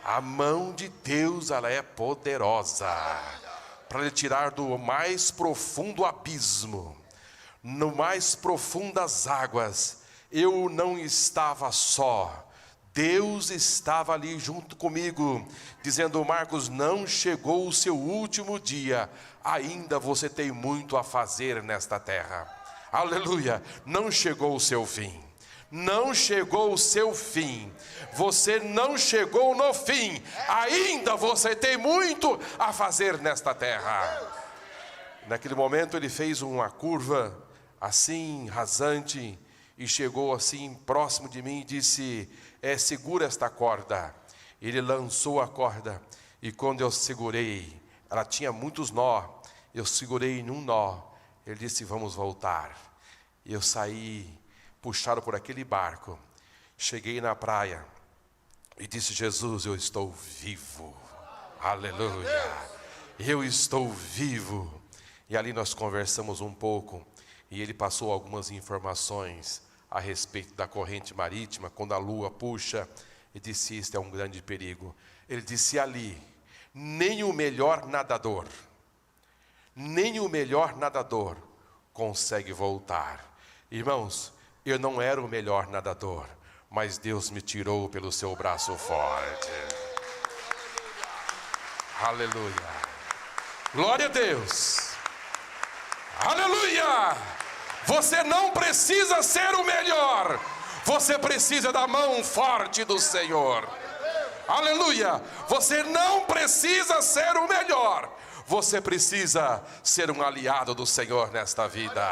A mão de Deus, ela é poderosa para lhe tirar do mais profundo abismo, no mais profundas águas. Eu não estava só, Deus estava ali junto comigo, dizendo, Marcos, não chegou o seu último dia, ainda você tem muito a fazer nesta terra. Aleluia, não chegou o seu fim. Não chegou o seu fim, você não chegou no fim, ainda você tem muito a fazer nesta terra. Naquele momento ele fez uma curva assim, rasante, e chegou assim próximo de mim e disse, segura esta corda. Ele lançou a corda, e quando eu segurei, ela tinha muitos nó, eu segurei em um nó, ele disse, vamos voltar. E eu saí, puxado por aquele barco, cheguei na praia e disse, Jesus, eu estou vivo, aleluia, eu estou vivo. E ali nós conversamos um pouco, e ele passou algumas informações a respeito da corrente marítima, quando a lua puxa, e disse, isto é um grande perigo. Ele disse, ali, nem o melhor nadador consegue voltar. Irmãos, eu não era o melhor nadador, mas Deus me tirou pelo seu braço forte. Aleluia. Glória a Deus. Aleluia. Você não precisa ser o melhor, você precisa da mão forte do Senhor. Aleluia! Você não precisa ser o melhor. Você precisa ser um aliado do Senhor nesta vida.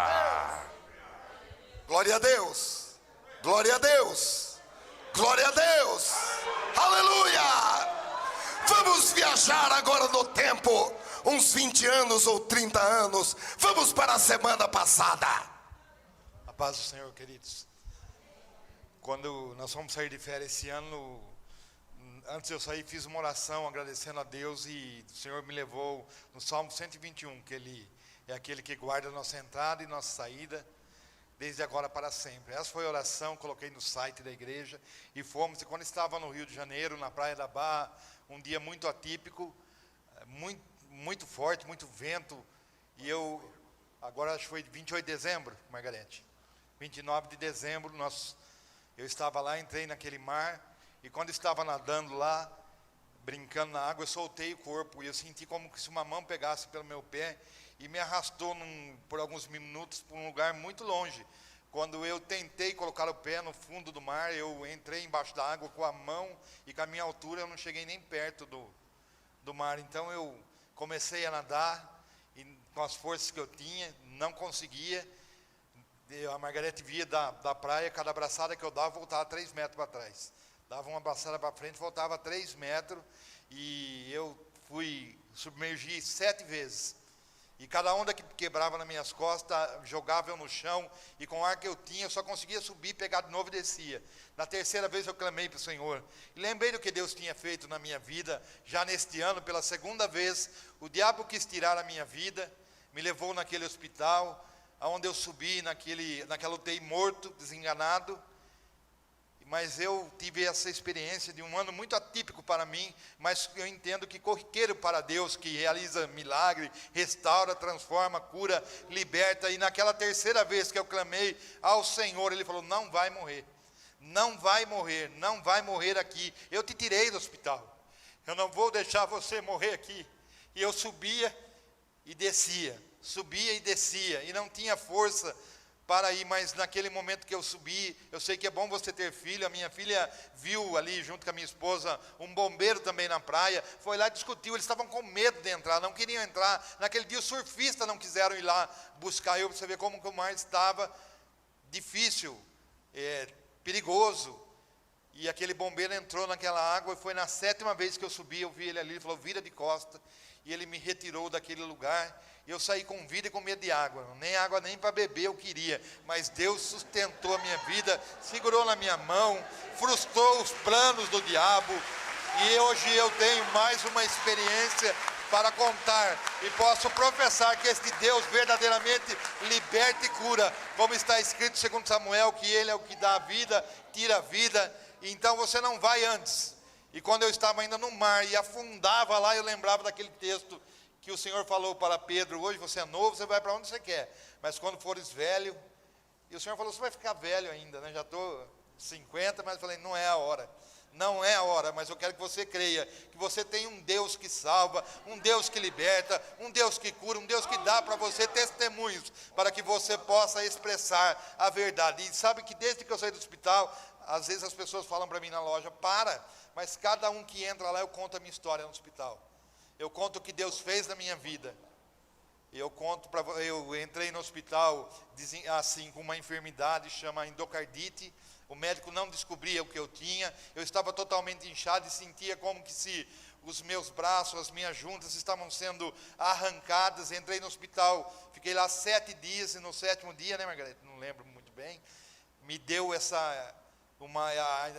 Glória a Deus. Glória a Deus. Glória a Deus. Aleluia. Vamos viajar agora no tempo, uns 20 anos ou 30 anos. Vamos para a semana passada. A paz do Senhor, queridos. Quando nós fomos sair de férias esse ano, antes de eu sair, fiz uma oração agradecendo a Deus, e o Senhor me levou no Salmo 121, que Ele é aquele que guarda a nossa entrada e nossa saída, desde agora para sempre. Essa foi a oração, coloquei no site da igreja, e fomos. E quando estava no Rio de Janeiro, na Praia da Barra, um dia muito atípico, muito forte, muito vento, e agora acho que foi 28 de dezembro, Margarete, 29 de dezembro, eu estava lá, entrei naquele mar, e quando estava nadando lá, brincando na água, eu soltei o corpo, e eu senti como se uma mão pegasse pelo meu pé, e me arrastou por alguns minutos para um lugar muito longe. Quando eu tentei colocar o pé no fundo do mar, eu entrei embaixo da água com a mão, e com a minha altura eu não cheguei nem perto do mar. Então eu comecei a nadar, e com as forças que eu tinha, não conseguia. A Margarete via da praia, cada abraçada que eu dava, voltava 3 metros para trás. Dava uma abraçada para frente, voltava 3 metros, e eu fui submergir 7 vezes. E cada onda que quebrava nas minhas costas, jogava eu no chão, e com o ar que eu tinha, eu só conseguia subir, pegar de novo e descia. Na terceira vez eu clamei para o Senhor, e lembrei do que Deus tinha feito na minha vida, já neste ano, pela segunda vez. O diabo quis tirar a minha vida, me levou naquele hospital, onde eu subi naquela UTI morto, desenganado. Mas eu tive essa experiência de um ano muito atípico para mim, mas eu entendo que corriqueiro para Deus, que realiza milagre, restaura, transforma, cura, liberta. E naquela terceira vez que eu clamei ao Senhor, Ele falou: não vai morrer, não vai morrer, não vai morrer aqui. Eu te tirei do hospital, eu não vou deixar você morrer aqui. E eu subia e descia, e não tinha força para ir, mas naquele momento que eu subi, eu sei que é bom você ter filho. A minha filha viu ali, junto com a minha esposa, um bombeiro também na praia, foi lá e discutiu. Eles estavam com medo de entrar, não queriam entrar. Naquele dia os surfistas não quiseram ir lá buscar eu, para você ver como que o mar estava difícil, perigoso. E aquele bombeiro entrou naquela água, e foi na 7ª vez que eu subi, eu vi ele ali, ele falou: vira de costa, e ele me retirou daquele lugar. Eu saí com vida e com medo de água, nem para beber eu queria, mas Deus sustentou a minha vida, segurou na minha mão, frustrou os planos do diabo, e hoje eu tenho mais uma experiência para contar, e posso professar que este Deus verdadeiramente liberta e cura, como está escrito segundo Samuel, que Ele é o que dá a vida, tira a vida. Então você não vai antes. E quando eu estava ainda no mar e afundava lá, eu lembrava daquele texto que o Senhor falou para Pedro: hoje você é novo, você vai para onde você quer, mas quando fores velho. E o Senhor falou: você vai ficar velho ainda, né? Já estou 50, mas eu falei: não é a hora, não é a hora, mas eu quero que você creia, que você tem um Deus que salva, um Deus que liberta, um Deus que cura, um Deus que dá para você testemunhos, para que você possa expressar a verdade. E sabe que desde que eu saí do hospital, às vezes as pessoas falam para mim na loja: mas cada um que entra lá, eu conto a minha história no hospital. Eu conto o que Deus fez na minha vida. Eu entrei no hospital assim, com uma enfermidade chama endocardite. O médico não descobria o que eu tinha. Eu estava totalmente inchado e sentia como que se os meus braços, as minhas juntas estavam sendo arrancadas. Entrei no hospital, fiquei lá 7 dias, e no 7º dia, né, Margarete? Não lembro muito bem. Me deu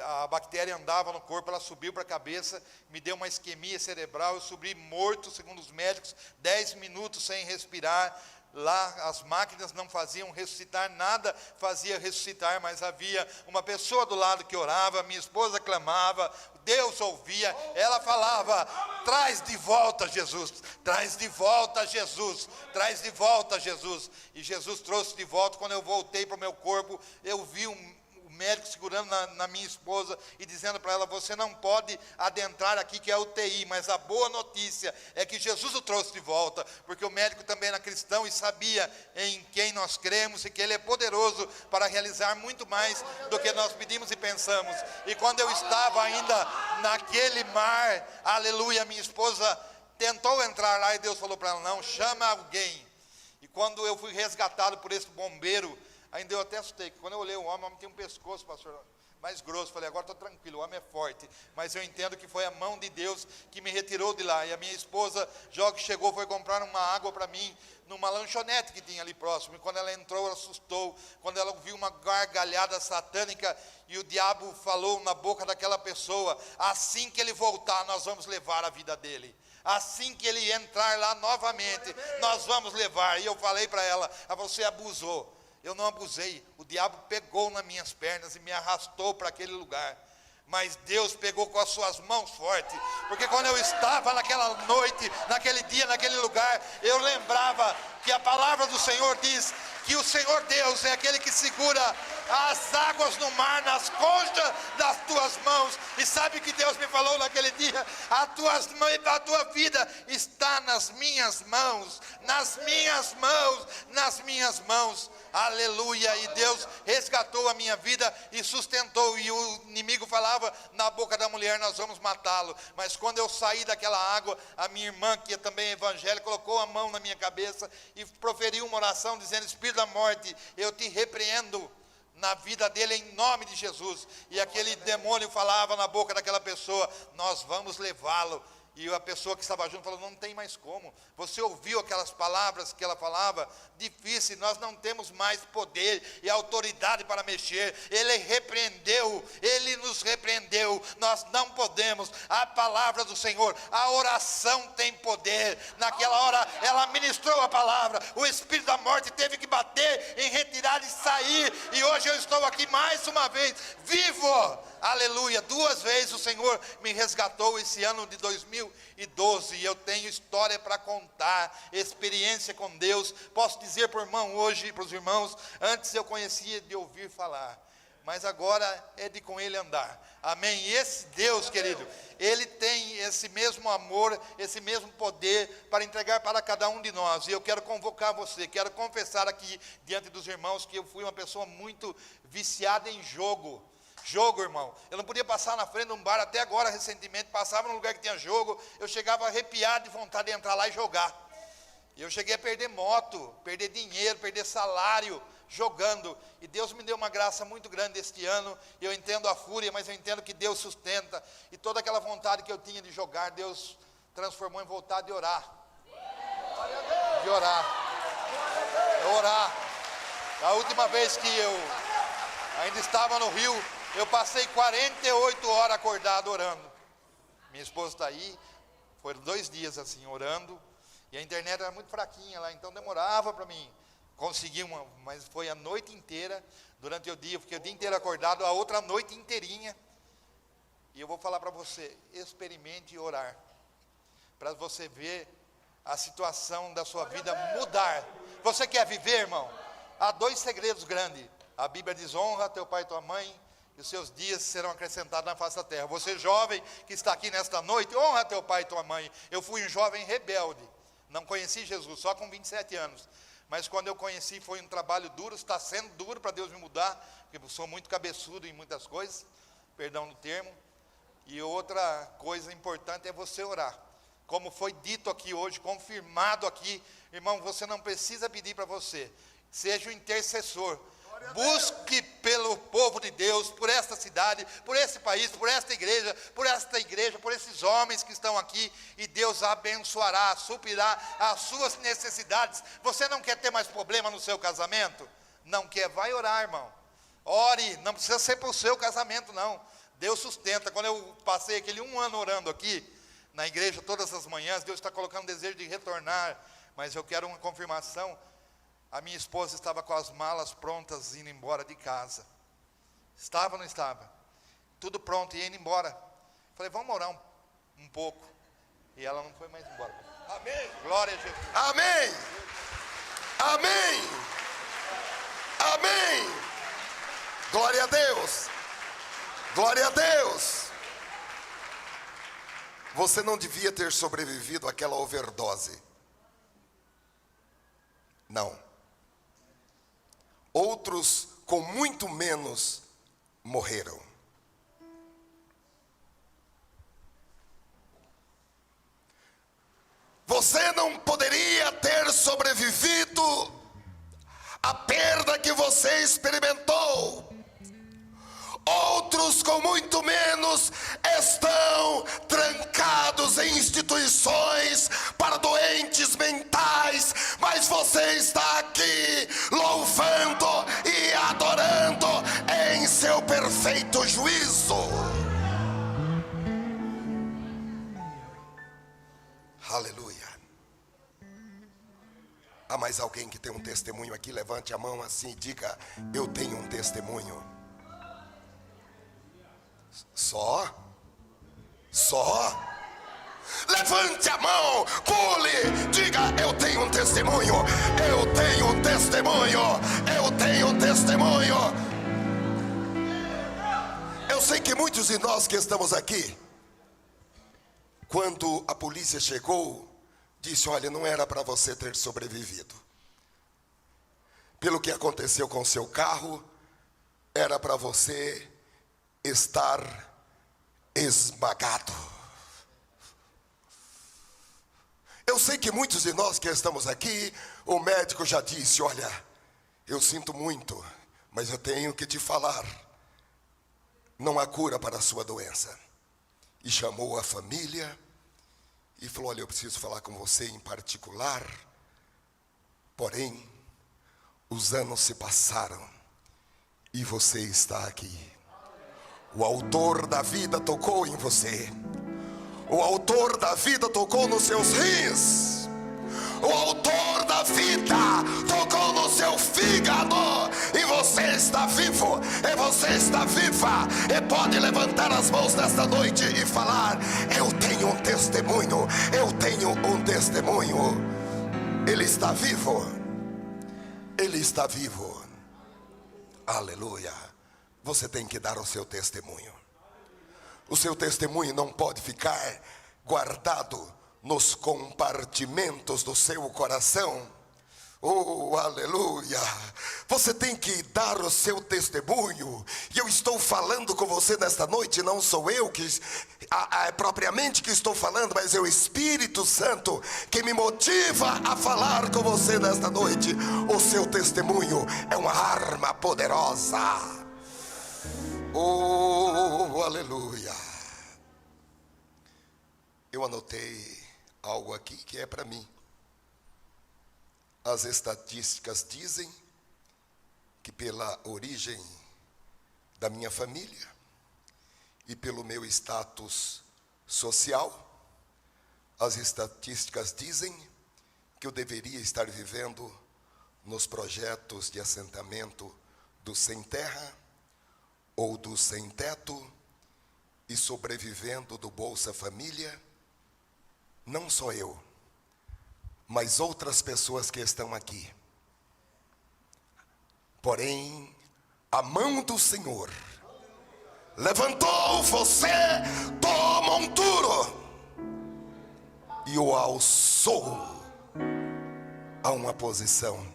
a bactéria andava no corpo, ela subiu para a cabeça, me deu uma isquemia cerebral, eu subi morto, segundo os médicos, 10 minutos sem respirar. Lá as máquinas não faziam ressuscitar, nada fazia ressuscitar, mas havia uma pessoa do lado que orava, minha esposa clamava, Deus ouvia, ela falava: traz de volta Jesus, traz de volta Jesus, traz de volta Jesus. E Jesus trouxe de volta. Quando eu voltei para o meu corpo, eu vi o médico segurando na minha esposa e dizendo para ela: você não pode adentrar aqui, que é UTI, mas a boa notícia é que Jesus o trouxe de volta, porque o médico também era cristão e sabia em quem nós cremos e que Ele é poderoso para realizar muito mais do que nós pedimos e pensamos. E quando eu estava ainda naquele mar, aleluia, minha esposa tentou entrar lá e Deus falou para ela: não, chama alguém. E quando eu fui resgatado por esse bombeiro, ainda eu até assustei, que quando eu olhei o homem tem um pescoço, pastor, mais grosso. Falei: agora estou tranquilo, o homem é forte. Mas eu entendo que foi a mão de Deus que me retirou de lá. E a minha esposa, já que chegou, foi comprar uma água para mim, numa lanchonete que tinha ali próximo. E quando ela entrou, ela assustou. Quando ela ouviu uma gargalhada satânica, e o diabo falou na boca daquela pessoa: assim que ele voltar, nós vamos levar a vida dele. Assim que ele entrar lá novamente, nós vamos levar. E eu falei para ela: você abusou. Eu não abusei, o diabo pegou nas minhas pernas e me arrastou para aquele lugar. Mas Deus pegou com as suas mãos fortes, porque quando eu estava naquela noite, naquele dia, naquele lugar, eu lembrava que a palavra do Senhor diz que o Senhor Deus é aquele que segura as águas no mar nas conchas das tuas mãos. E sabe o que Deus me falou naquele dia? A tua vida está nas minhas mãos, nas minhas mãos, nas minhas mãos. Aleluia. E Deus resgatou a minha vida e sustentou. E o inimigo falava na boca da mulher: nós vamos matá-lo. Mas quando eu saí daquela água, a minha irmã, que é também evangélica, colocou a mão na minha cabeça e proferiu uma oração dizendo: espírito da morte, eu te repreendo na vida dele em nome de Jesus. E aquele demônio falava na boca daquela pessoa: nós vamos levá-lo. E a pessoa que estava junto falou: não tem mais como. Você ouviu aquelas palavras que ela falava? Difícil, nós não temos mais poder e autoridade para mexer. Ele repreendeu, Ele nos repreendeu. Nós não podemos. A palavra do Senhor, a oração tem poder. Naquela hora ela ministrou a palavra. O espírito da morte teve que bater em retirada e sair. E hoje eu estou aqui mais uma vez, vivo. Aleluia. 2 vezes o Senhor me resgatou esse ano de 2012. E eu tenho história para contar, experiência com Deus. Posso dizer para o irmão hoje, para os irmãos: antes eu conhecia de ouvir falar, mas agora é de com Ele andar. Amém? E esse Deus, querido, Ele tem esse mesmo amor, esse mesmo poder para entregar para cada um de nós. E eu quero convocar você, quero confessar aqui diante dos irmãos que eu fui uma pessoa muito viciada em jogo. Jogo, irmão. Eu não podia passar na frente de um bar, até agora, recentemente, passava num lugar que tinha jogo, eu chegava arrepiado de vontade de entrar lá e jogar. E eu cheguei a perder moto, perder dinheiro, perder salário, jogando. E Deus me deu uma graça muito grande este ano. Eu entendo a fúria, mas eu entendo que Deus sustenta. E toda aquela vontade que eu tinha de jogar, Deus transformou em vontade de orar. De orar. Orar. A última vez que eu ainda estava no Rio, eu passei 48 horas acordado orando. Minha esposa está aí. Foram 2 dias assim, orando. E a internet era muito fraquinha lá, então demorava para mim conseguir uma. Mas foi a noite inteira, durante o dia, eu fiquei o dia inteiro acordado, a outra noite inteirinha. E eu vou falar para você: experimente orar, para você ver a situação da sua vida mudar. Você quer viver, irmão? Há 2 segredos grandes. A Bíblia diz: honra teu pai e tua mãe, e os seus dias serão acrescentados na face da terra. Você jovem que está aqui nesta noite, honra teu pai e tua mãe. Eu fui um jovem rebelde, não conheci Jesus, só com 27 anos. Mas quando eu conheci, foi um trabalho duro, está sendo duro para Deus me mudar, porque eu sou muito cabeçudo em muitas coisas, perdão no termo. E outra coisa importante é você orar. Como foi dito aqui hoje, confirmado aqui, irmão, você não precisa pedir para você. Seja o intercessor. Busque pelo povo de Deus, por esta cidade, por esse país, por esta igreja, por esses homens que estão aqui, e Deus abençoará, suprirá as suas necessidades. Você não quer ter mais problema no seu casamento? Não quer? Vai orar, irmão. Ore, não precisa ser para o seu casamento, não. Deus sustenta. Quando eu passei aquele 1 ano orando aqui, na igreja, todas as manhãs, Deus está colocando desejo de retornar, mas eu quero uma confirmação. A minha esposa estava com as malas prontas, indo embora de casa. Estava ou não estava? Tudo pronto, ia indo embora. Falei: vamos orar um pouco. E ela não foi mais embora. Amém. Glória a Jesus. Amém. Amém. Amém. Glória Glória a Deus. Glória a Deus. Você não devia ter sobrevivido àquela overdose. Não. Outros com muito menos morreram. Você não poderia ter sobrevivido à perda que você experimentou. Outros com muito menos estão trancados em instituições para doentes mentais, mas você está aqui louvando e adorando em seu perfeito juízo. Aleluia. Há mais alguém que tem um testemunho aqui? Levante a mão assim e diga: eu tenho um testemunho. Só? Levante a mão, pule, diga: eu tenho um testemunho, eu tenho um testemunho, eu tenho um testemunho. Eu sei que muitos de nós que estamos aqui, quando a polícia chegou, disse: olha, não era para você ter sobrevivido. Pelo que aconteceu com seu carro, era para você estar esmagado. Eu sei que muitos de nós que estamos aqui, o médico já disse: olha, eu sinto muito, mas eu tenho que te falar, não há cura para a sua doença. E chamou a família e falou: olha, eu preciso falar com você em particular. Porém, os anos se passaram e você está aqui. O autor da vida tocou em você. O autor da vida tocou nos seus rins. O autor da vida tocou no seu fígado. E você está vivo. E você está viva. E pode levantar as mãos nesta noite e falar: eu tenho um testemunho. Eu tenho um testemunho. Ele está vivo. Ele está vivo. Aleluia. Você tem que dar o seu testemunho. O seu testemunho não pode ficar guardado nos compartimentos do seu coração. Oh, aleluia. Você tem que dar o seu testemunho. E eu estou falando com você nesta noite. Não sou eu que propriamente que estou falando, mas é o Espírito Santo que me motiva a falar com você nesta noite. O seu testemunho é uma arma poderosa. Oh, aleluia. Eu anotei algo aqui que é para mim. As estatísticas dizem que pela origem da minha família e pelo meu status social, as estatísticas dizem que eu deveria estar vivendo nos projetos de assentamento do sem terra ou do sem teto e sobrevivendo do Bolsa Família. Não só eu, mas outras pessoas que estão aqui. Porém, a mão do Senhor levantou você do monturo e o alçou a uma posição.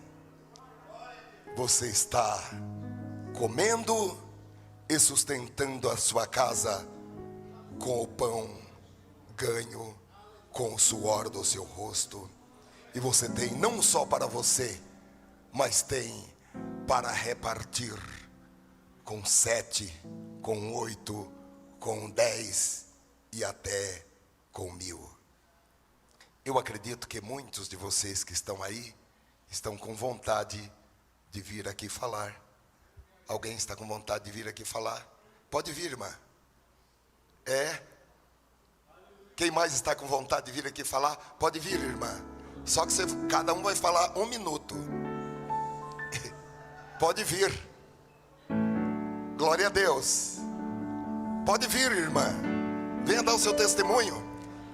Você está comendo e sustentando a sua casa com o pão ganho com o suor do seu rosto. E você tem não só para você, mas tem para repartir com 7, com 8, com 10 e até com 1000. Eu acredito que muitos de vocês que estão aí estão com vontade de vir aqui falar. Alguém está com vontade de vir aqui falar? Pode vir, irmã. Quem mais está com vontade de vir aqui falar? Pode vir, irmã. Só que cada um vai falar 1 minuto. Pode vir. Glória a Deus. Pode vir, irmã. Venha dar o seu testemunho.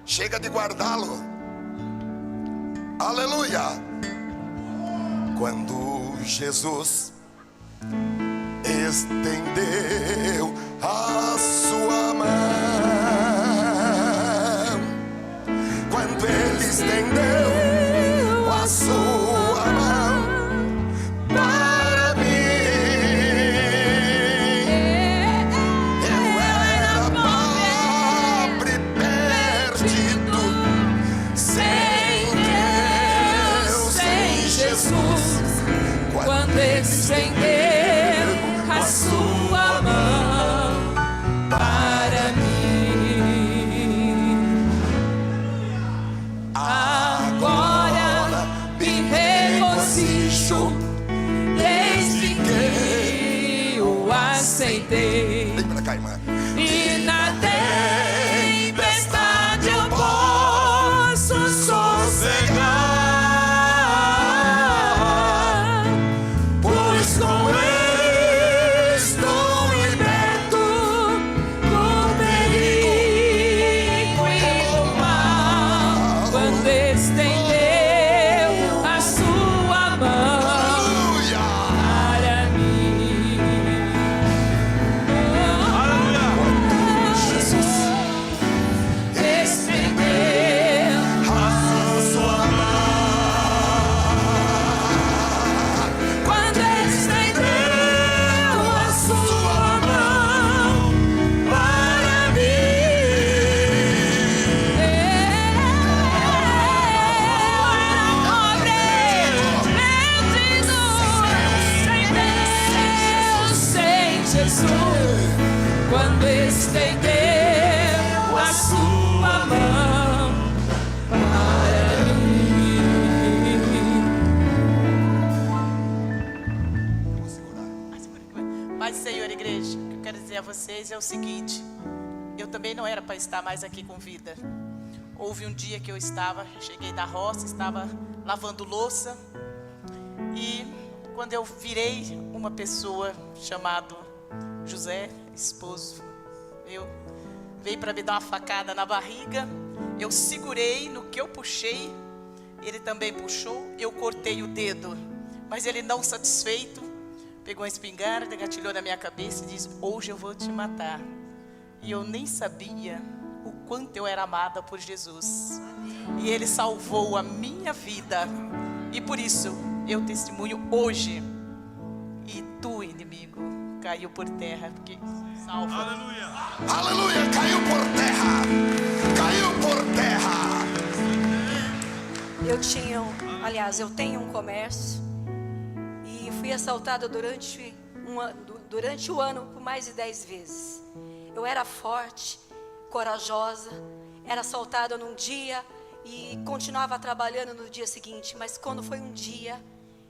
Chega de guardá-lo. Aleluia. Quando Jesus estendeu a sua mão, quando Ele estendeu a sua mão para mim, eu era pobre, perdido, sem Deus, sem Jesus. Quando estendeu a sua mão para mim, agora me regozijo desde que o aceitei. Vem pra cá, irmã. E na tempestade eu posso sossegar, pois com Ele estou liberto do perigo e do mal. Quando estendeu a sua mão para mim. Jesus estendeu a sua mão. Quando estendeu a sua mão para mim, sem Jesus, quando estendeu a sua mão para mim. Paz do Senhor, igreja. O que eu quero dizer a vocês é o seguinte: eu também não era para estar mais aqui com vida. Houve um dia que eu cheguei da roça, estava lavando louça, e quando eu virei, uma pessoa chamada José, esposo meu, veio para me dar uma facada na barriga. Eu segurei, no que eu puxei, ele também puxou, eu cortei o dedo, mas ele, não satisfeito, pegou uma espingarda, engatilhou na minha cabeça e disse: hoje eu vou te matar. E eu nem sabia o quanto eu era amada por Jesus, e Ele salvou a minha vida, e por isso eu testemunho hoje. E tu, inimigo, caiu por terra, porque salva. Aleluia, caiu por terra, caiu por terra. Eu tenho um comércio e fui assaltada durante o ano por mais de 10 vezes. Eu era forte, corajosa, era assaltada num dia e continuava trabalhando no dia seguinte, mas quando foi um dia,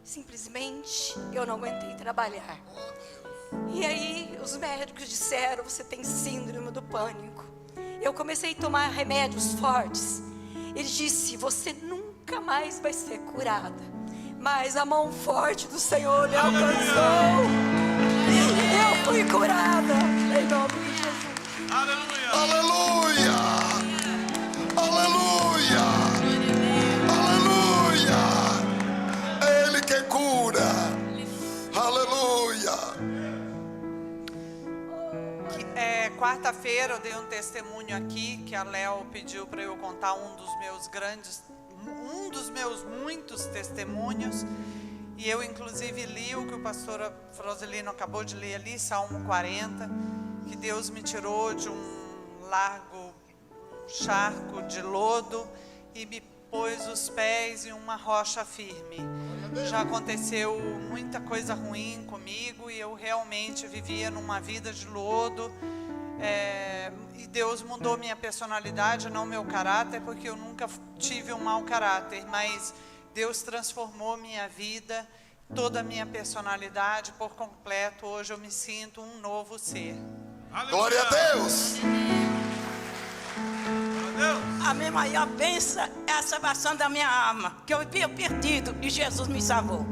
simplesmente eu não aguentei trabalhar. E aí os médicos disseram: você tem síndrome do pânico. Eu comecei a tomar remédios fortes. Ele disse: você nunca mais vai ser curada. Mas a mão forte do Senhor me alcançou. Eu fui curada em nome de Jesus. Aleluia, aleluia, aleluia. É Ele que cura. Aleluia. Quarta-feira eu dei um testemunho aqui que a Léo pediu para eu contar um dos meus muitos testemunhos, e eu inclusive li o que o pastor Froselino acabou de ler ali, Salmo 40, que Deus me tirou de um charco de lodo e me pôs os pés em uma rocha firme. Já aconteceu muita coisa ruim comigo e eu realmente vivia numa vida de lodo, e Deus mudou minha personalidade, não meu caráter, porque eu nunca tive um mau caráter, mas Deus transformou minha vida, toda a minha personalidade por completo. Hoje eu me sinto um novo ser. Glória a Deus. A minha maior bênção é a salvação da minha alma, que eu vivia perdido e Jesus me salvou.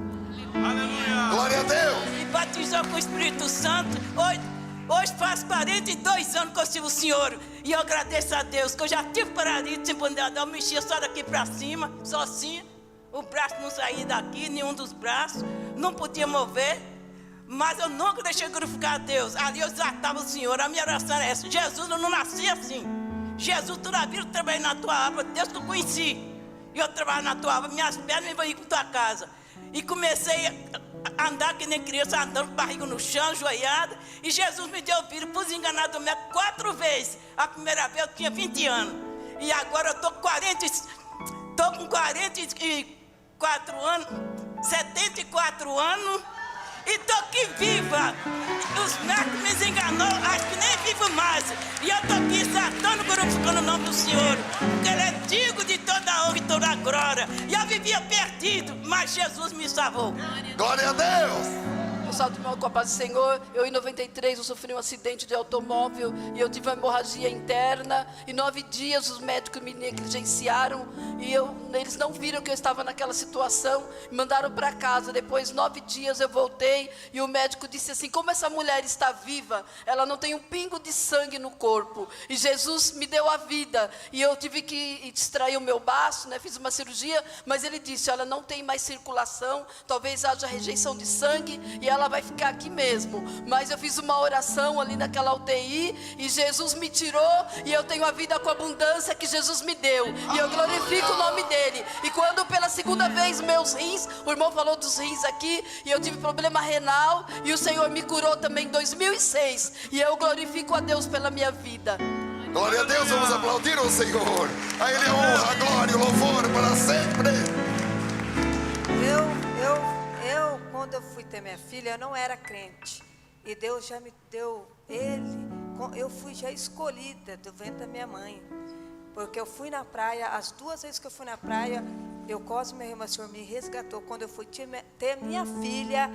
Glória a Deus. Me batizou com o Espírito Santo. Hoje faz 42 anos que eu sirvo o Senhor, e eu agradeço a Deus, que eu já tive paralisia sem poder andar. Eu mexia só daqui para cima, sozinha. O braço não saía daqui, nenhum dos braços, não podia mover. Mas eu nunca deixei glorificar a Deus. Ali eu exaltava o Senhor. A minha oração era essa: Jesus, eu não nasci assim. Jesus, toda a vida eu trabalhei na tua obra. Deus que eu conheci. E eu trabalho na tua obra. Minhas pernas me vão ir para tua casa. E comecei a andar que nem criança, andando com barriga no chão, ajoelhada. E Jesus me deu vida. Pus enganado do médico 4 vezes. A primeira vez eu tinha 20 anos. E agora eu estou com 44 anos. 74 anos. E estou aqui viva. Os médicos me enganou, acho que nem vivo mais. E eu estou aqui exaltando, glorificando o nome do Senhor. Porque Ele é digno de toda a honra e toda a glória. E eu vivia perdido, mas Jesus me salvou. Glória a Deus. Eu salto meu com a paz do Senhor. Eu em 93 eu sofri um acidente de automóvel e eu tive uma hemorragia interna. Em 9 dias os médicos me negligenciaram e eles não viram que eu estava naquela situação. Me mandaram para casa. Depois 9 dias eu voltei e o médico disse assim: como essa mulher está viva, ela não tem um pingo de sangue no corpo. E Jesus me deu a vida. E eu tive que extrair o meu baço, né? Fiz uma cirurgia, mas ele disse: ela não tem mais circulação, talvez haja rejeição de sangue e ela vai ficar aqui mesmo. Mas eu fiz uma oração ali naquela UTI e Jesus me tirou e eu tenho a vida com abundância que Jesus me deu. E eu glorifico o nome dele. E quando pela segunda vez meus rins, o irmão falou dos rins aqui, e eu tive problema renal e o Senhor me curou também em 2006. E eu glorifico a Deus pela minha vida. Glória a Deus, vamos aplaudir o Senhor. A Ele a honra, a glória e o louvor para sempre. Quando eu fui ter minha filha, eu não era crente. E Deus já me deu ele. Eu fui já escolhida do ventre da minha mãe. Porque eu fui na praia, as 2 vezes que eu fui na praia, eu Cosme, meu irmão, o Senhor me resgatou. Quando eu fui ter minha filha,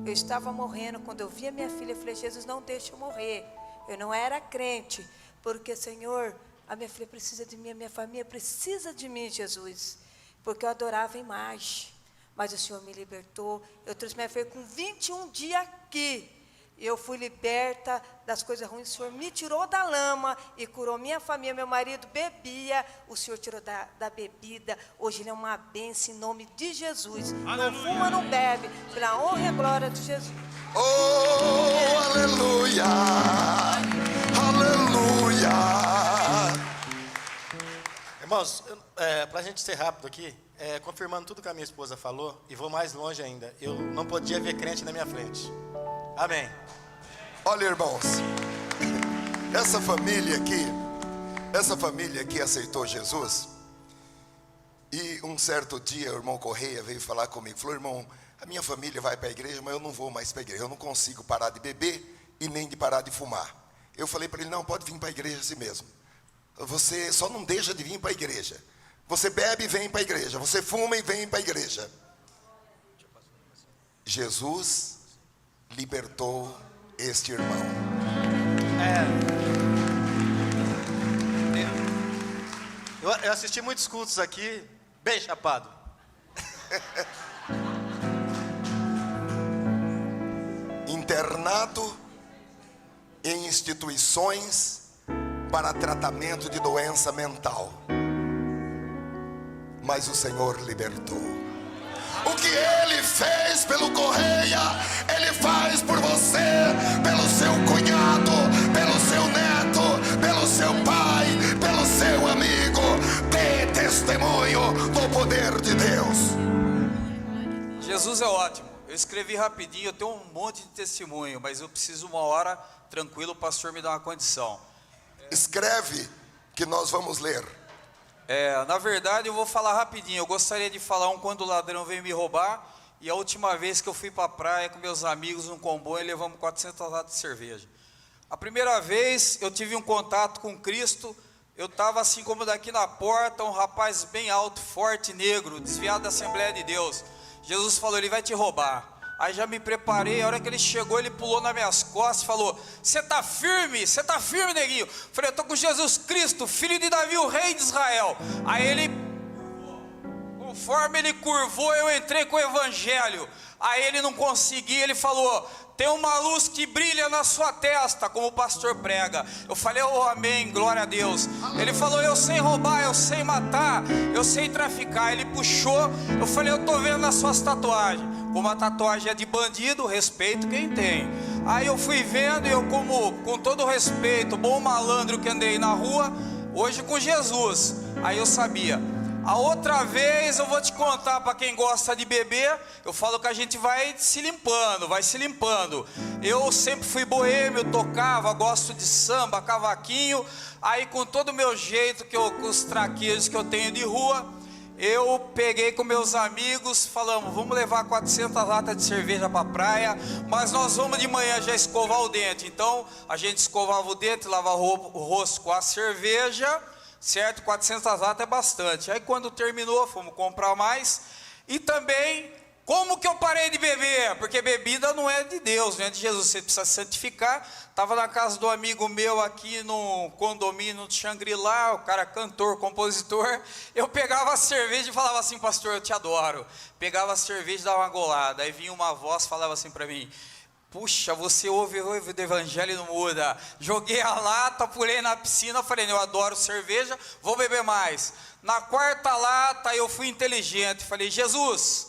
eu estava morrendo. Quando eu vi a minha filha, eu falei: Jesus, não deixa eu morrer. Eu não era crente. Porque, Senhor, a minha filha precisa de mim, a minha família precisa de mim, Jesus. Porque eu adorava a imagem. Mas o Senhor me libertou. Eu trouxe minha filha com 21 dias aqui. Eu fui liberta das coisas ruins. O Senhor me tirou da lama e curou minha família. Meu marido bebia. O Senhor tirou da bebida. Hoje ele é uma bênção em nome de Jesus. Aleluia. Não fuma, não bebe. Pela honra e a glória de Jesus. Oh, aleluia. Aleluia. Irmãos, para a gente ser rápido aqui, confirmando tudo que a minha esposa falou, e vou mais longe ainda, eu não podia ver crente na minha frente. Amém. Olha, irmãos, essa família aqui aceitou Jesus. E um certo dia o irmão Correia veio falar comigo, falou: irmão, a minha família vai para a igreja, mas eu não vou mais para a igreja, eu não consigo parar de beber e nem de parar de fumar. Eu falei para ele: não, pode vir para a igreja assim mesmo. Você só não deixa de vir para a igreja. Você bebe e vem para a igreja. Você fuma e vem para a igreja. Jesus libertou este irmão. Eu assisti muitos cultos aqui, bem chapado. Internado em instituições para tratamento de doença mental. Mas o Senhor libertou. O que Ele fez pelo Correia, Ele faz por você, pelo seu cunhado, pelo seu neto, pelo seu pai, pelo seu amigo. Dê testemunho do poder de Deus. Jesus é ótimo. Eu escrevi rapidinho, eu tenho um monte de testemunho, mas eu preciso uma hora tranquilo, o pastor me dá uma condição. Escreve que nós vamos ler. Na verdade eu vou falar rapidinho. Eu gostaria de falar quando o ladrão veio me roubar. E a última vez que eu fui para a praia com meus amigos num comboio, levamos 400 latas de cerveja. A primeira vez eu tive um contato com Cristo. Eu estava assim como daqui na porta, um rapaz bem alto, forte, negro, desviado da Assembleia de Deus. Jesus falou: ele vai te roubar. Aí já me preparei, a hora que ele chegou, ele pulou nas minhas costas e falou: você está firme? Você está firme, neguinho? Falei: eu estou com Jesus Cristo, filho de Davi, o rei de Israel. Aí ele, conforme ele curvou, eu entrei com o evangelho. Aí ele não conseguia, ele falou: tem uma luz que brilha na sua testa, como o pastor prega. Eu falei: oh, amém, glória a Deus. Ele falou: eu sei roubar, eu sei matar, eu sei traficar. Ele puxou, eu falei: eu estou vendo as suas tatuagens. Como a tatuagem é de bandido, respeito quem tem. Aí eu fui vendo e eu, como com todo respeito, bom malandro que andei na rua, hoje com Jesus. Aí eu sabia. A outra vez eu vou te contar, para quem gosta de beber, eu falo que a gente vai se limpando, vai se limpando. Eu sempre fui boêmio, tocava, gosto de samba, cavaquinho. Aí com todo o meu jeito, com os traquejos que eu tenho de rua, eu peguei com meus amigos, falamos, vamos levar 400 latas de cerveja para a praia, mas nós vamos de manhã já escovar o dente. Então a gente escovava o dente, lavava o rosto com a cerveja, certo? 400 latas é bastante. Aí quando terminou, fomos comprar mais. E também, como que eu parei de beber? Porque bebida não é de Deus, não é de Jesus, você precisa santificar. Estava na casa do amigo meu aqui no condomínio de Xangri-Lá, o cara cantor, compositor. Eu pegava a cerveja e falava assim, pastor, eu te adoro. Pegava a cerveja e dava uma golada. Aí vinha uma voz, falava assim para mim, puxa, você ouve o evangelho e não muda. Joguei a lata, pulei na piscina, falei, eu adoro cerveja, vou beber mais. Na quarta lata eu fui inteligente, falei, Jesus,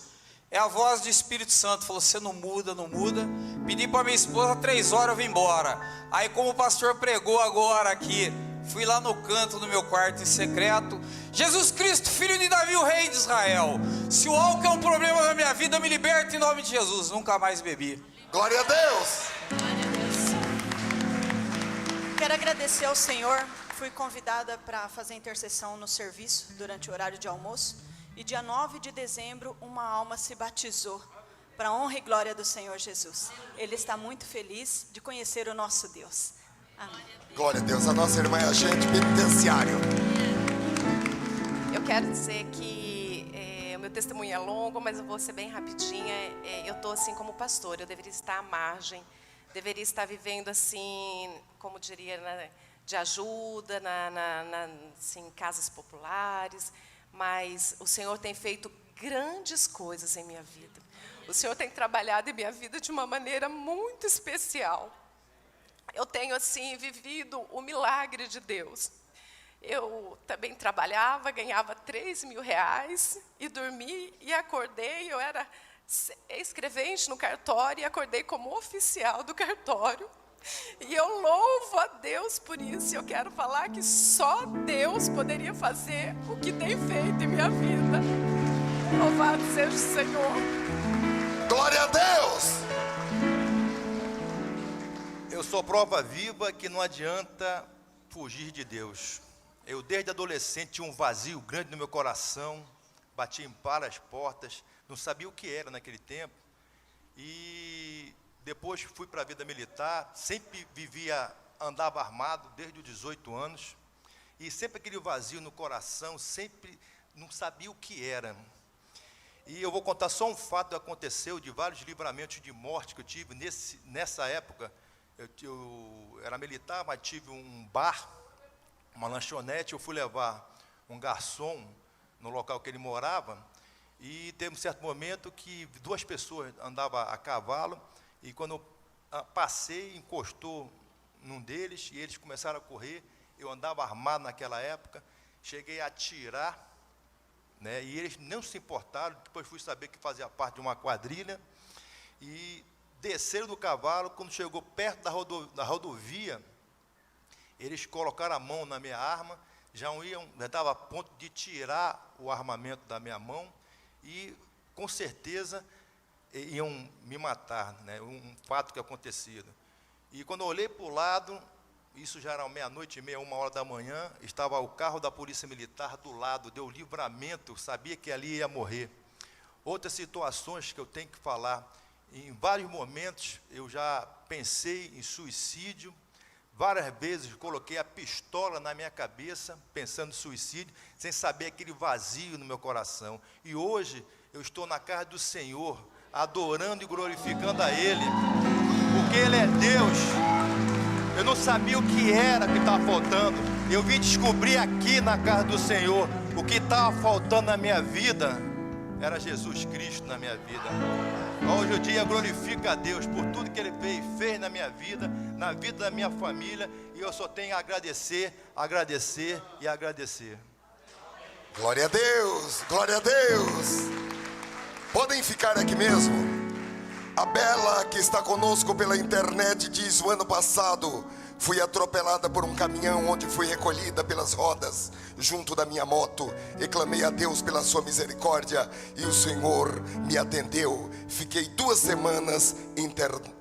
é a voz do Espírito Santo, falou, você não muda, não muda. Pedi para minha esposa, 3 horas eu vim embora. Aí como o pastor pregou agora aqui, fui lá no canto do meu quarto em secreto, Jesus Cristo, filho de Davi, o rei de Israel, se o álcool é um problema na minha vida, me liberta em nome de Jesus. Nunca mais bebi. Glória a Deus! Glória a Deus. Quero agradecer ao Senhor. Fui convidada para fazer intercessão no serviço durante o horário de almoço. E dia 9 de dezembro, uma alma se batizou para a honra e glória do Senhor Jesus. Ele está muito feliz de conhecer o nosso Deus. Amém. Glória a Deus. A nossa irmã é agente penitenciário. Eu quero dizer que o meu testemunho é longo, mas eu vou ser bem rapidinha. Eu estou assim como pastor, eu deveria estar à margem, deveria estar vivendo assim, como diria, de ajuda, assim, casas populares, mas o Senhor tem feito grandes coisas em minha vida. O Senhor tem trabalhado em minha vida de uma maneira muito especial. Eu tenho assim vivido o milagre de Deus. Eu também trabalhava, ganhava 3 mil reais e dormi e acordei, eu era escrevente no cartório e acordei como oficial do cartório. E eu louvo a Deus por isso. Eu quero falar que só Deus poderia fazer o que tem feito em minha vida. Louvado seja o Senhor. Glória a Deus! Eu sou prova viva que não adianta fugir de Deus. Eu, desde adolescente, tinha um vazio grande no meu coração, batia em várias portas, não sabia o que era naquele tempo. E depois fui para a vida militar, sempre andava armado desde os 18 anos, e sempre aquele vazio no coração, sempre não sabia o que era. E eu vou contar só um fato que aconteceu, de vários livramentos de morte que eu tive nessa época. Eu era militar, mas tive um bar, uma lanchonete, eu fui levar um garçom no local que ele morava, e teve um certo momento que 2 pessoas andavam a cavalo, e quando eu passei, encostou num deles, e eles começaram a correr. Eu andava armado naquela época, cheguei a atirar, né, e eles não se importaram. Depois fui saber que fazia parte de uma quadrilha, e desceram do cavalo. Quando chegou perto da rodovia, eles colocaram a mão na minha arma, já estava a ponto de tirar o armamento da minha mão, e com certeza iam me matar, né? Um fato que acontecido. E quando eu olhei para o lado, isso já era 00:30, 1h da manhã, estava o carro da polícia militar do lado, deu livramento, sabia que ali ia morrer. Outras situações que eu tenho que falar, em vários momentos eu já pensei em suicídio, várias vezes coloquei a pistola na minha cabeça, pensando em suicídio, sem saber aquele vazio no meu coração. E hoje eu estou na casa do Senhor, adorando e glorificando a Ele, porque Ele é Deus. Eu não sabia o que era que estava faltando. Eu vim descobrir aqui na casa do Senhor o que estava faltando na minha vida. Era Jesus Cristo na minha vida. Hoje o dia glorifica a Deus por tudo que Ele fez na minha vida, na vida da minha família, e eu só tenho a agradecer, agradecer e agradecer. Glória a Deus, glória a Deus. Podem ficar aqui mesmo. A Bela, que está conosco pela internet, diz: o ano passado fui atropelada por um caminhão, onde fui recolhida pelas rodas junto da minha moto, e clamei a Deus pela sua misericórdia, e o Senhor me atendeu. Fiquei 2 semanas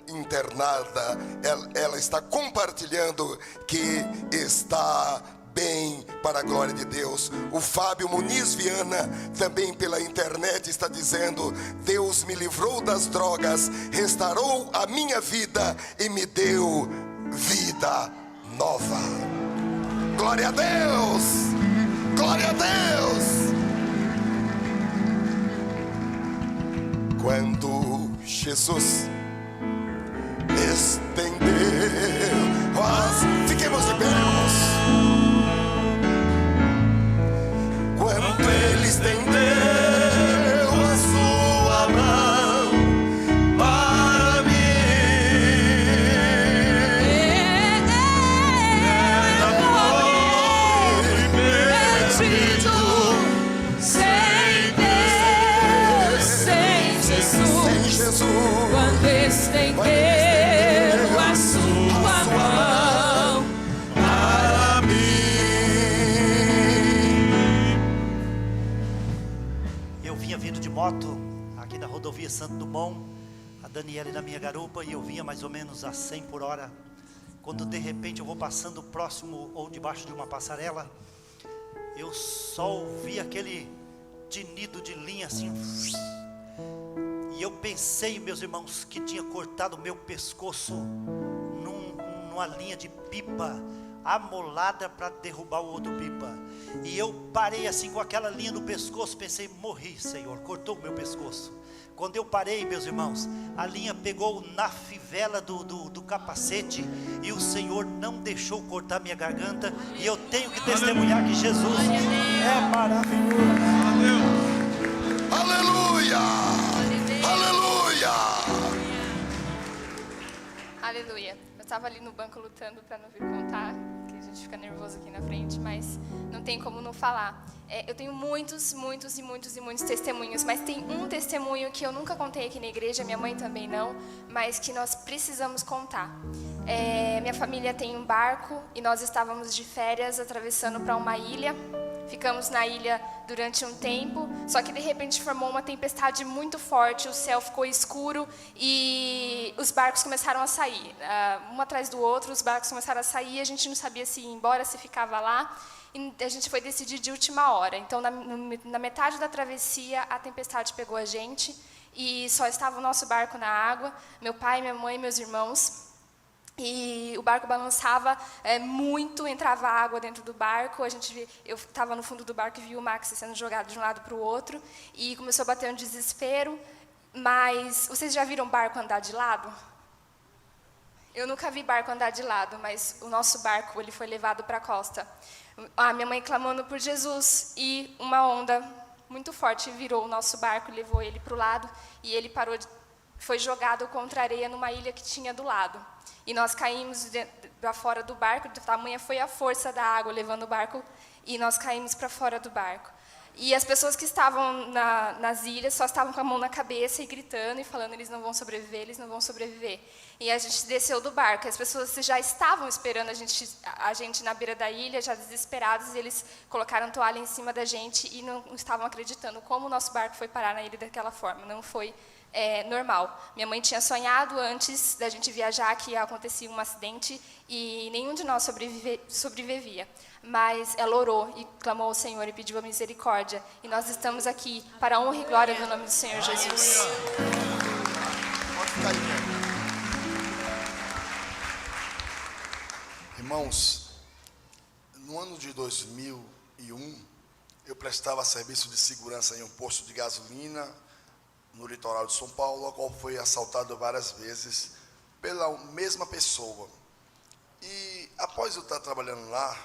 internada. Ela está compartilhando que está bem, para a glória de Deus. O Fábio Muniz Viana, também pela internet, está dizendo: Deus me livrou das drogas, restaurou a minha vida e me deu vida nova. Glória a Deus! Glória a Deus! Quando Jesus estendeu fiquemos de pé, irmãos. Quando Ele estendeu a sua mão para mim, perdido, sem Deus, sem Jesus, quando estendeu a sua mão para mim. Eu vinha vindo de moto aqui na rodovia Santo Dumont, a Daniela na minha garupa, e eu vinha mais ou menos a 100 por hora, quando de repente eu vou passando próximo ou debaixo de uma passarela, eu só ouvi aquele tinido de linha assim, e eu pensei, meus irmãos, que tinha cortado o meu pescoço numa linha de pipa, amolada para derrubar o outro pipa. E eu parei assim com aquela linha no pescoço, pensei: morri, Senhor, cortou o meu pescoço. Quando eu parei, meus irmãos, a linha pegou na fivela do capacete, e o Senhor não deixou cortar minha garganta, e eu tenho que testemunhar que Jesus é maravilhoso. Aleluia! Aleluia! Aleluia. Eu estava ali no banco lutando para não vir contar, que a gente fica nervoso aqui na frente, mas não tem como não falar. Eu tenho muitos testemunhos, mas tem um testemunho que eu nunca contei aqui na igreja, minha mãe também não, mas que nós precisamos contar. Minha família tem um barco e nós estávamos de férias atravessando para uma ilha. Ficamos na ilha durante um tempo, só que de repente formou uma tempestade muito forte, o céu ficou escuro e os barcos começaram a sair. Um atrás do outro, os barcos começaram a sair, a gente não sabia se ia embora, se ficava lá, e a gente foi decidir de última hora. Então, na metade da travessia, a tempestade pegou a gente e só estava o nosso barco na água, meu pai, minha mãe e meus irmãos. E o barco balançava muito, entrava água dentro do barco. Eu estava no fundo do barco e vi o Max sendo jogado de um lado para o outro. E começou a bater um desespero. Mas vocês já viram barco andar de lado? Eu nunca vi barco andar de lado, mas o nosso barco ele foi levado para a costa. A minha mãe clamando por Jesus, e uma onda muito forte virou o nosso barco e levou ele para o lado. E ele foi jogado contra a areia numa ilha que tinha do lado. E nós caímos para fora do barco, de tamanha foi a força da água levando o barco, e nós caímos para fora do barco. E as pessoas que estavam nas ilhas só estavam com a mão na cabeça e gritando e falando: eles não vão sobreviver, eles não vão sobreviver. E a gente desceu do barco, as pessoas já estavam esperando a gente na beira da ilha, já desesperados, e eles colocaram toalha em cima da gente e não estavam acreditando como o nosso barco foi parar na ilha daquela forma. Não foi normal. Minha mãe tinha sonhado antes da gente viajar que acontecia um acidente e nenhum de nós sobrevivia. Mas ela orou e clamou ao Senhor e pediu a misericórdia. E nós estamos aqui para a honra e glória do nome do Senhor Jesus. Irmãos, no ano de 2001, eu prestava serviço de segurança em um posto de gasolina no litoral de São Paulo, a qual foi assaltado várias vezes pela mesma pessoa. E após eu estar trabalhando lá,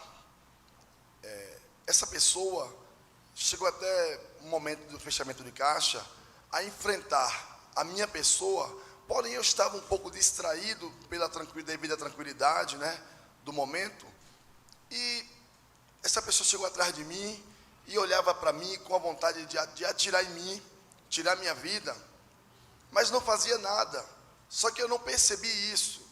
essa pessoa chegou até um momento do fechamento de caixa a enfrentar a minha pessoa, porém eu estava um pouco distraído devido à tranquilidade, né, do momento, e essa pessoa chegou atrás de mim e olhava para mim com a vontade de atirar em mim, tirar minha vida. mas não fazia nada. Só que eu não percebi isso.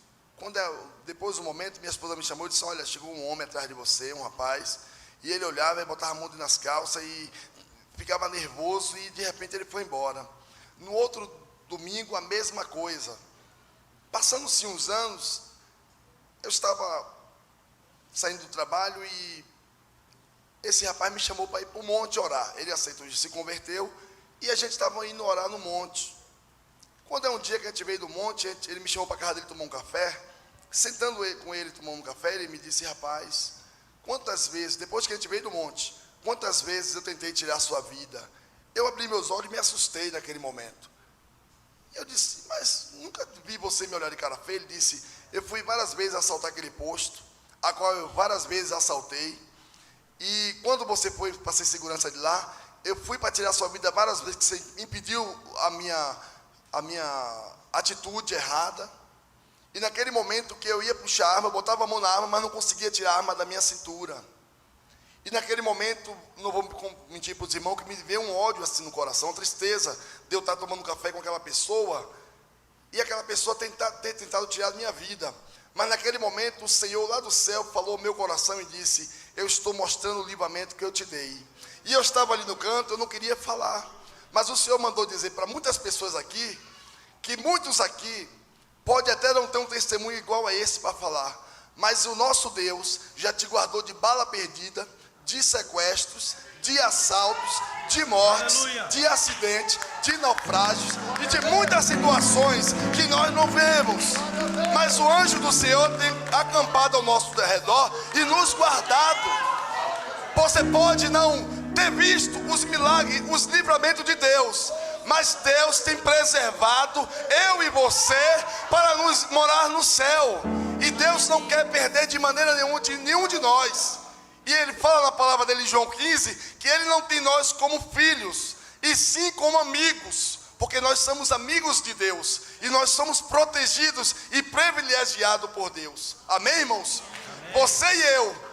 Depois do momento, minha esposa me chamou e disse: olha, chegou um homem atrás de você, um rapaz, e ele olhava e botava a mão nas calças e ficava nervoso, e de repente ele foi embora. No outro domingo, a mesma coisa. Passando-se uns anos, eu estava saindo do trabalho e esse rapaz me chamou para ir para o monte orar. Ele aceitou, se converteu, e a gente estava indo orar no monte. Quando é um dia que a gente veio do monte, ele me chamou para a casa dele tomar um café. Sentando com ele tomando um café, ele me disse: rapaz, quantas vezes, depois que a gente veio do monte, quantas vezes eu tentei tirar a sua vida? Eu abri meus olhos e me assustei naquele momento. Eu disse: mas nunca vi você me olhar de cara feia. Ele disse: eu fui várias vezes assaltar aquele posto, a qual eu várias vezes assaltei. E quando você foi para ser segurança de lá, eu fui para tirar a sua vida várias vezes, que você impediu a minha atitude errada. E naquele momento que eu ia puxar a arma, eu botava a mão na arma, mas não conseguia tirar a arma da minha cintura. E naquele momento, não vou mentir para os irmãos, que me veio um ódio assim no coração, uma tristeza de eu estar tomando café com aquela pessoa, e aquela pessoa ter tentado tirar a minha vida. Mas naquele momento, o Senhor lá do céu falou ao meu coração e disse: eu estou mostrando o livramento que eu te dei. E eu estava ali no canto, eu não queria falar, mas o Senhor mandou dizer para muitas pessoas aqui, que muitos aqui pode até não ter um testemunho igual a esse para falar, mas o nosso Deus já te guardou de bala perdida, de sequestros, de assaltos, de mortes, de acidentes, de naufrágios e de muitas situações que nós não vemos. Mas o anjo do Senhor tem acampado ao nosso redor e nos guardado. Você pode não ter visto os milagres, os livramentos de Deus, mas Deus tem preservado eu e você para nos morar no céu. E Deus não quer perder de maneira nenhuma de nenhum de nós. E Ele fala na palavra dele em João 15, que Ele não tem nós como filhos, e sim como amigos, porque nós somos amigos de Deus, e nós somos protegidos e privilegiados por Deus. Amém, irmãos? Você e eu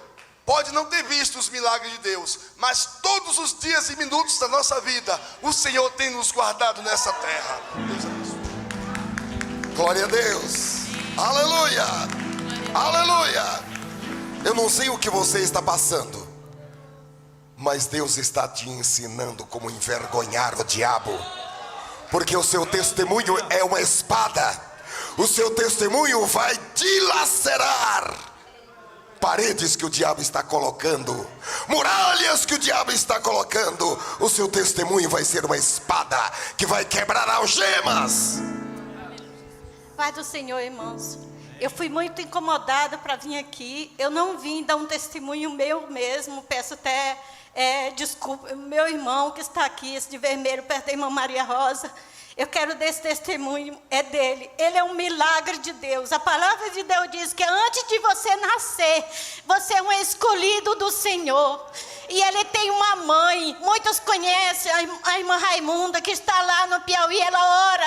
pode não ter visto os milagres de Deus, mas todos os dias e minutos da nossa vida, o Senhor tem nos guardado nessa terra. Deus abençoe. Glória a Deus. Aleluia. Aleluia. Eu não sei o que você está passando, mas Deus está te ensinando como envergonhar o diabo, porque o seu testemunho é uma espada. O seu testemunho vai dilacerar paredes que o diabo está colocando, muralhas que o diabo está colocando. O seu testemunho vai ser uma espada que vai quebrar algemas. Paz do Senhor, irmãos. Eu fui muito incomodada para vir aqui. Eu não vim dar um testemunho meu mesmo. Peço até desculpa, meu irmão que está aqui, esse de vermelho, perto da irmã Maria Rosa. Eu quero desse testemunho, é dele. Ele é um milagre de Deus. A palavra de Deus diz que antes de você nascer, você é um escolhido do Senhor. E ele tem uma mãe. Muitos conhecem a irmã Raimunda, que está lá no Piauí. Ela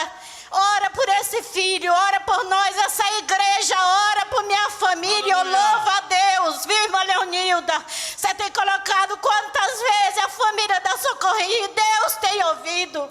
ora por esse filho, ora por nós, essa igreja, ora por minha família. Eu louvo a Deus, viu, irmã Leonilda? Você tem colocado quantas vezes a família da Socorrinha, e Deus tem ouvido.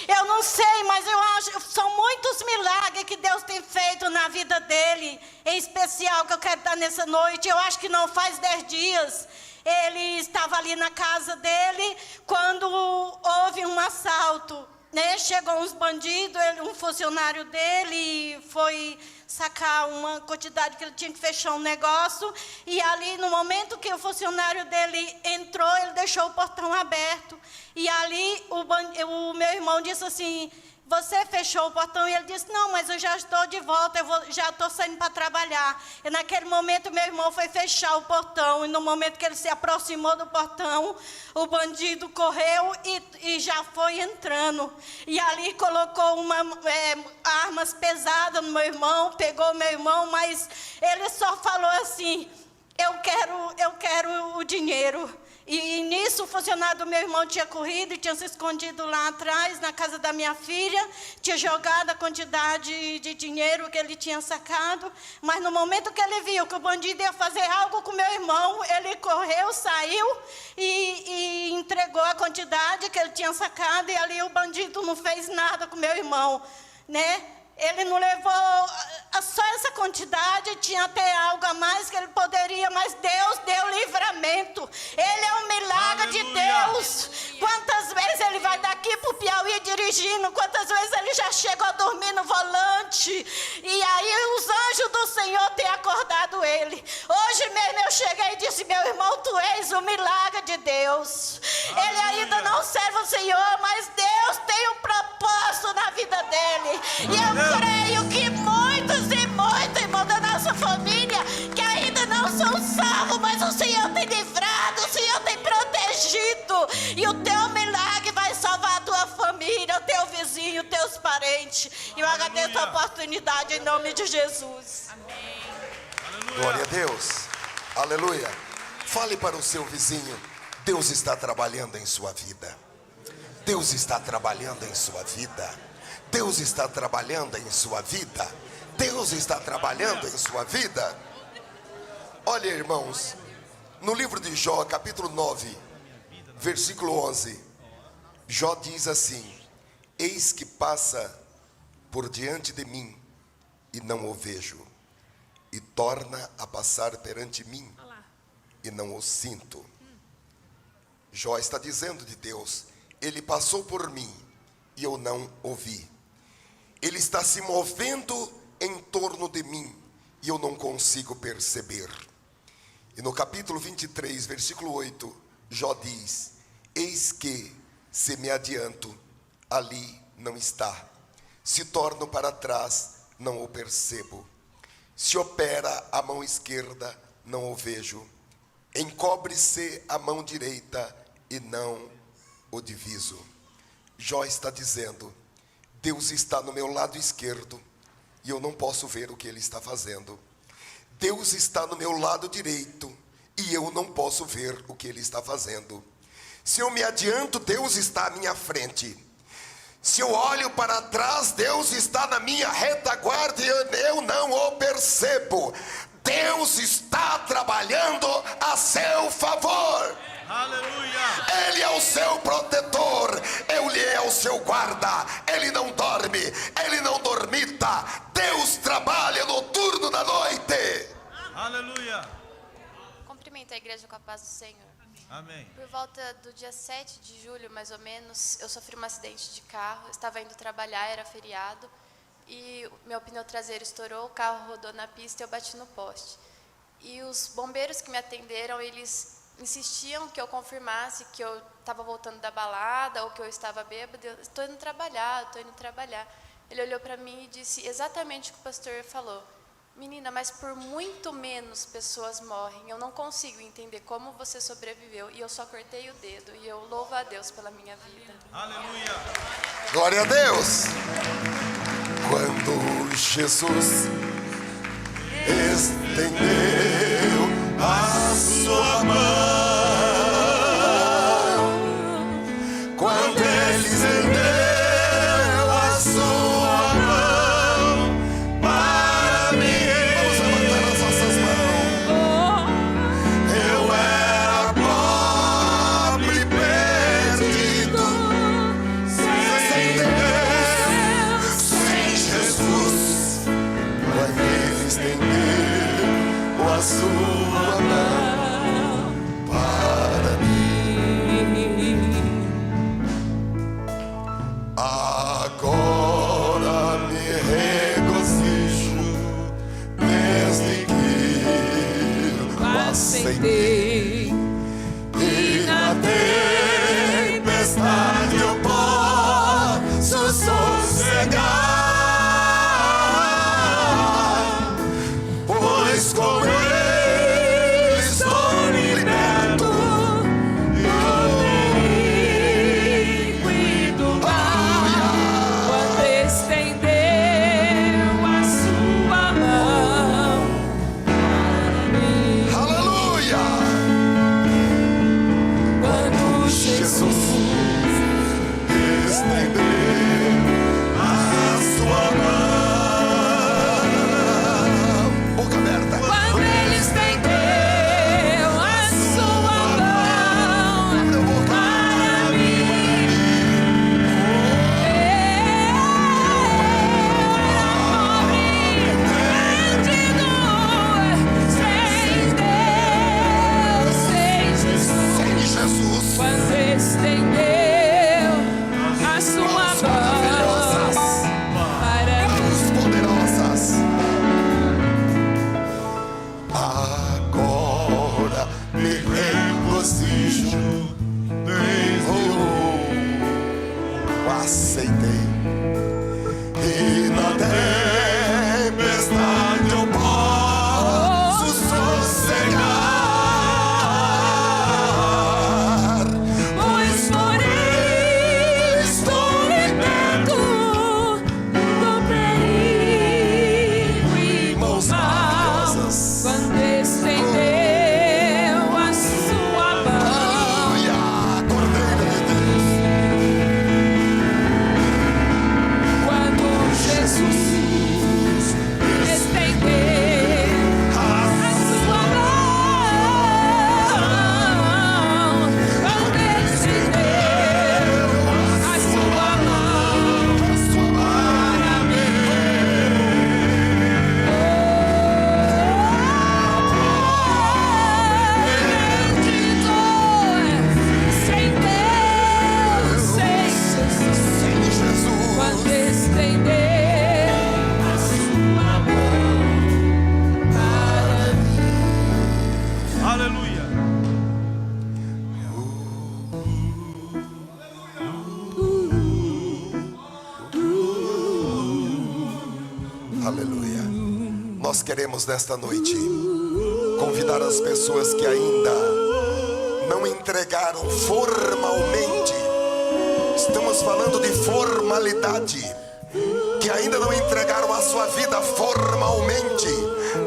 Eu não sei, mas eu acho que são muitos milagres que Deus tem feito na vida dele, em especial que eu quero dar nessa noite. Eu acho que não faz 10 dias, ele estava ali na casa dele, quando houve um assalto, né? Chegou uns bandidos, um funcionário dele foi sacar uma quantidade que ele tinha que fechar um negócio, e ali no momento que o funcionário dele entrou, ele deixou o portão aberto, e ali o meu irmão disse assim: você fechou o portão? E ele disse: não, mas eu já estou de volta, já estou saindo para trabalhar. E naquele momento meu irmão foi fechar o portão, e no momento que ele se aproximou do portão, o bandido correu e já foi entrando. E ali colocou armas pesadas no meu irmão, pegou meu irmão, mas ele só falou assim: eu quero o dinheiro. E nisso o funcionário do meu irmão tinha corrido e tinha se escondido lá atrás, na casa da minha filha, tinha jogado a quantidade de dinheiro que ele tinha sacado, mas no momento que ele viu que o bandido ia fazer algo com meu irmão, ele correu, saiu e entregou a quantidade que ele tinha sacado, e ali o bandido não fez nada com meu irmão, né? Ele não levou só essa quantidade, tinha até algo a mais que ele poderia, mas Deus deu livramento. Ele é um milagre de Deus. Quantas vezes ele vai daqui para o Piauí dirigindo, quantas vezes ele já chegou a dormir no volante, e aí os anjos do Senhor têm acordado ele. Hoje mesmo eu cheguei e disse: meu irmão, tu és um milagre de Deus. Ele ainda não serve o Senhor, mas Deus tem um propósito na vida dele. E eu creio que muitos e muitos irmãos da nossa família que ainda não são salvos, mas o Senhor tem livrado, o Senhor tem protegido, e o teu milagre vai salvar a tua família, o teu vizinho, os teus parentes. E eu agradeço a oportunidade em nome de Jesus. Amém. Glória a Deus. Aleluia. Fale para o seu vizinho: Deus está trabalhando em sua vida. Deus está trabalhando em sua vida. Deus está trabalhando em sua vida. Deus está trabalhando em sua vida. Olha, irmãos, no livro de Jó, capítulo 9, versículo 11, Jó diz assim: eis que passa por diante de mim e não o vejo, e torna a passar perante mim e não o sinto. Jó está dizendo de Deus: ele passou por mim e eu não o vi. Ele está se movendo em torno de mim e eu não consigo perceber. E no capítulo 23, versículo 8, Jó diz: eis que, se me adianto, ali não está. Se torno para trás, não o percebo. Se opera a mão esquerda, não o vejo. Encobre-se a mão direita e não o diviso. Jó está dizendo: Deus está no meu lado esquerdo e eu não posso ver o que Ele está fazendo. Deus está no meu lado direito e eu não posso ver o que Ele está fazendo. Se eu me adianto, Deus está à minha frente. Se eu olho para trás, Deus está na minha retaguarda e eu não o percebo. Deus está trabalhando a seu favor. Aleluia. Ele é o seu protetor, Ele é o seu guarda. Ele não dorme, Ele não dormita. Deus trabalha no turno da noite. Aleluia. Cumprimento a igreja com a paz do Senhor. Amém. Por volta do dia 7 de julho, mais ou menos, eu sofri um acidente de carro. Eu estava indo trabalhar, era feriado, e meu pneu traseiro estourou, o carro rodou na pista e eu bati no poste. E os bombeiros que me atenderam, eles insistiam que eu confirmasse que eu estava voltando da balada ou que eu estava bêbada. Eu estou indo trabalhar, estou indo trabalhar. Ele olhou para mim e disse exatamente o que o pastor falou: menina, mas por muito menos pessoas morrem. Eu não consigo entender como você sobreviveu. E eu só cortei o dedo. E eu louvo a Deus pela minha vida. Aleluia. Glória a Deus. Quando Jesus estendeu a sua mão, quando Ele estendeu a sua mão para mim, vamos levantar as nossas mãos. Eu era pobre e perdido, sem Deus, sem Jesus. Quando Ele estendeu a sua mão para mim, agora me regozijo desde que o aceitei, e na tempestade eu posso sossegar, pois com Ele estou liberto do iniquo mal, quando estendeu a sua mão para mim. Aleluia. Aleluia. Nós queremos nesta noite convidar as pessoas que ainda não entregaram formalmente. Estamos falando de formalidade. Que ainda não entregaram a sua vida formalmente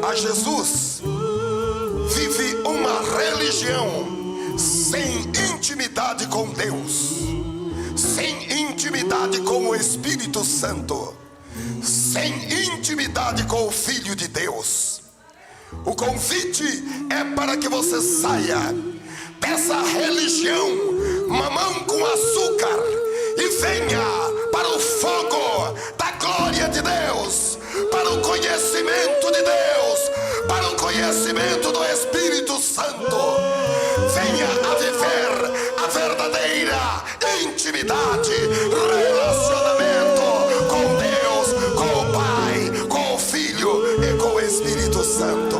a Jesus. Vive uma religião sem intimidade com Deus, sem intimidade com o Espírito Santo, sem intimidade com o Filho de Deus. O convite é para que você saia dessa religião mamão com açúcar e venha para o fogo da glória de Deus, para o conhecimento de Deus, para o conhecimento do Espírito Santo. Venha a viver a verdadeira intimidade, relacionamento com Deus, com o Pai, com o Filho e com o Espírito Santo.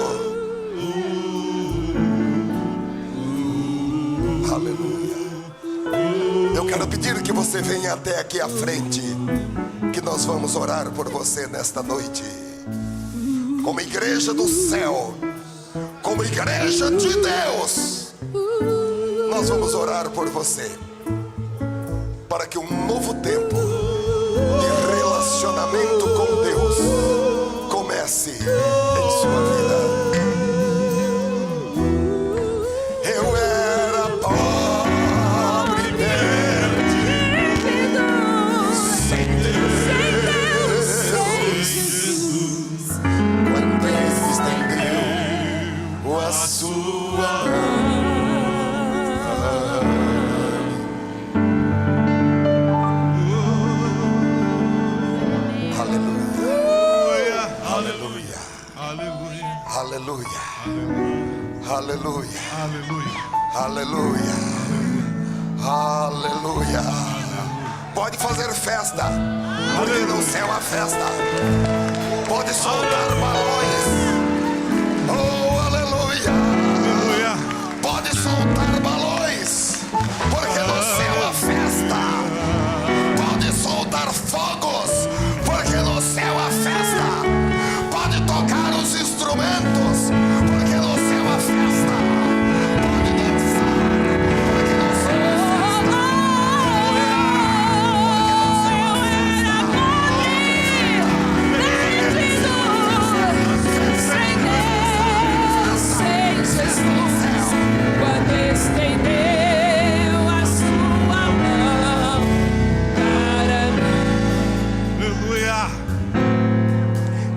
Aleluia. Eu quero pedir que você venha até aqui à frente, que nós vamos orar por você nesta noite. Como igreja do céu, como igreja de Deus, nós vamos orar por você, para que um novo tempo de relacionamento com Deus comece em sua vida. Eu era pobre, perdido, sem Deus, quando Ele estendeu a sua mão. Aleluia, aleluia, aleluia, aleluia. Pode fazer festa, porque no céu há festa. Pode soltar balões. Oh, aleluia. Pode soltar balões, porque no céu há festa. Pode soltar fogos, porque no céu há festa. Pode tocar os instrumentos, porque no céu há festa. Pode dançar, porque no céu há festa. Sem Jesus, quando estendeu a sua mão para mim. Aleluia.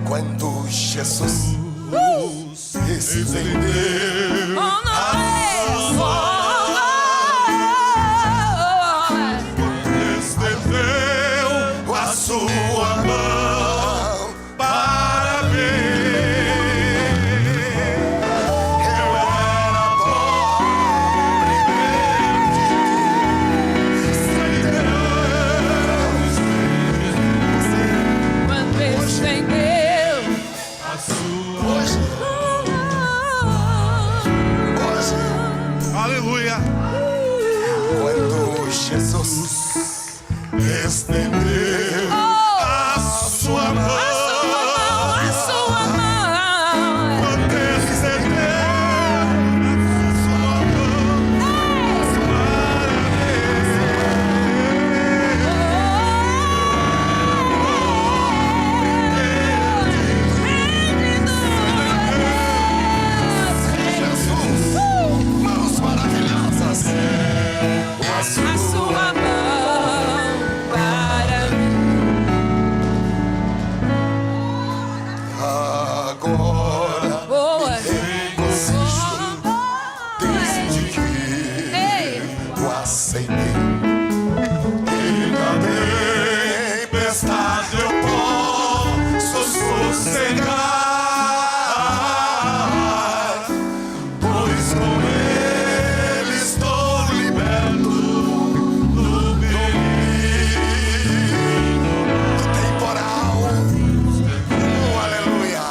Quando Jesus estendeu a sua mão para mim. Eu era pobre, perdido, sem Deus. Quando estendeu a sua hoje, aleluia. Quando Jesus estendeu a sua mão, quando estendeu a sua Jesus, mãos maravilhosas, a sua mão para mim. Agora Boa. regozijo desde que o aceitei. E na tempestade eu posso sossegar, pois com Ele estou liberto do perigo temporal. Oh, aleluia.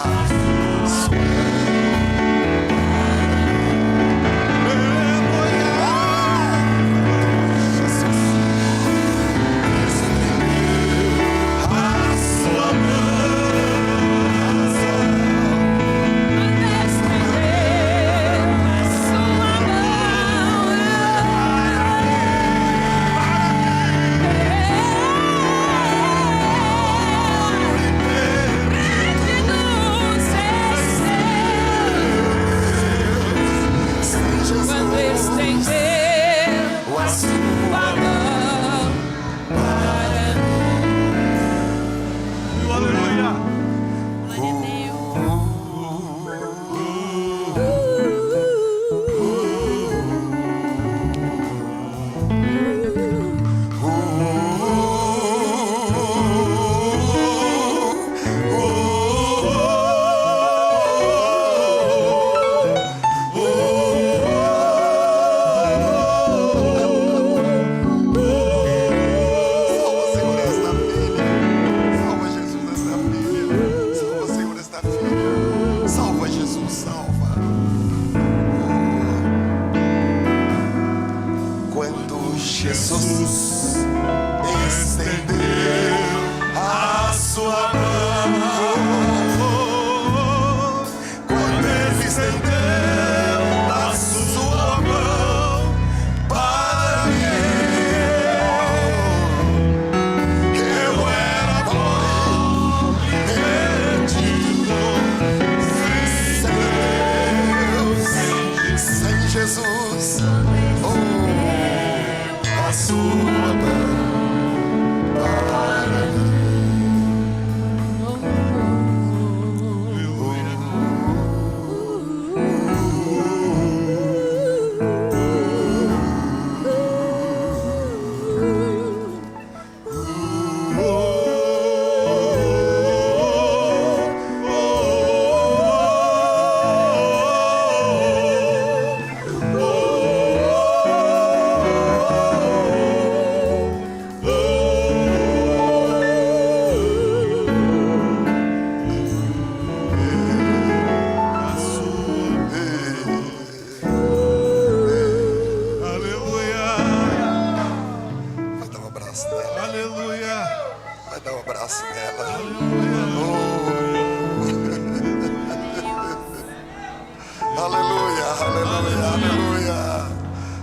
Aleluia, aleluia, aleluia.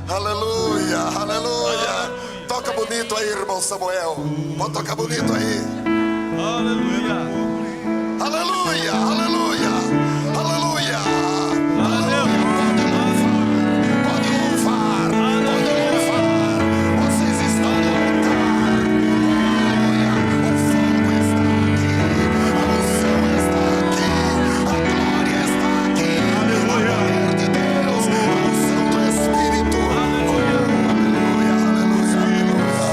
Aleluia, aleluia. Toca bonito aí, irmão Samuel. Pode tocar bonito aí. Aleluia. Aleluia, aleluia. Aleluia. Pode louvar. Pode louvar. Vocês estão no altar. Aleluia. O fogo está aqui. A unção está aqui. A glória está aqui. O poder de Deus. A unção do Espírito. Aleluia, aleluia, aleluia.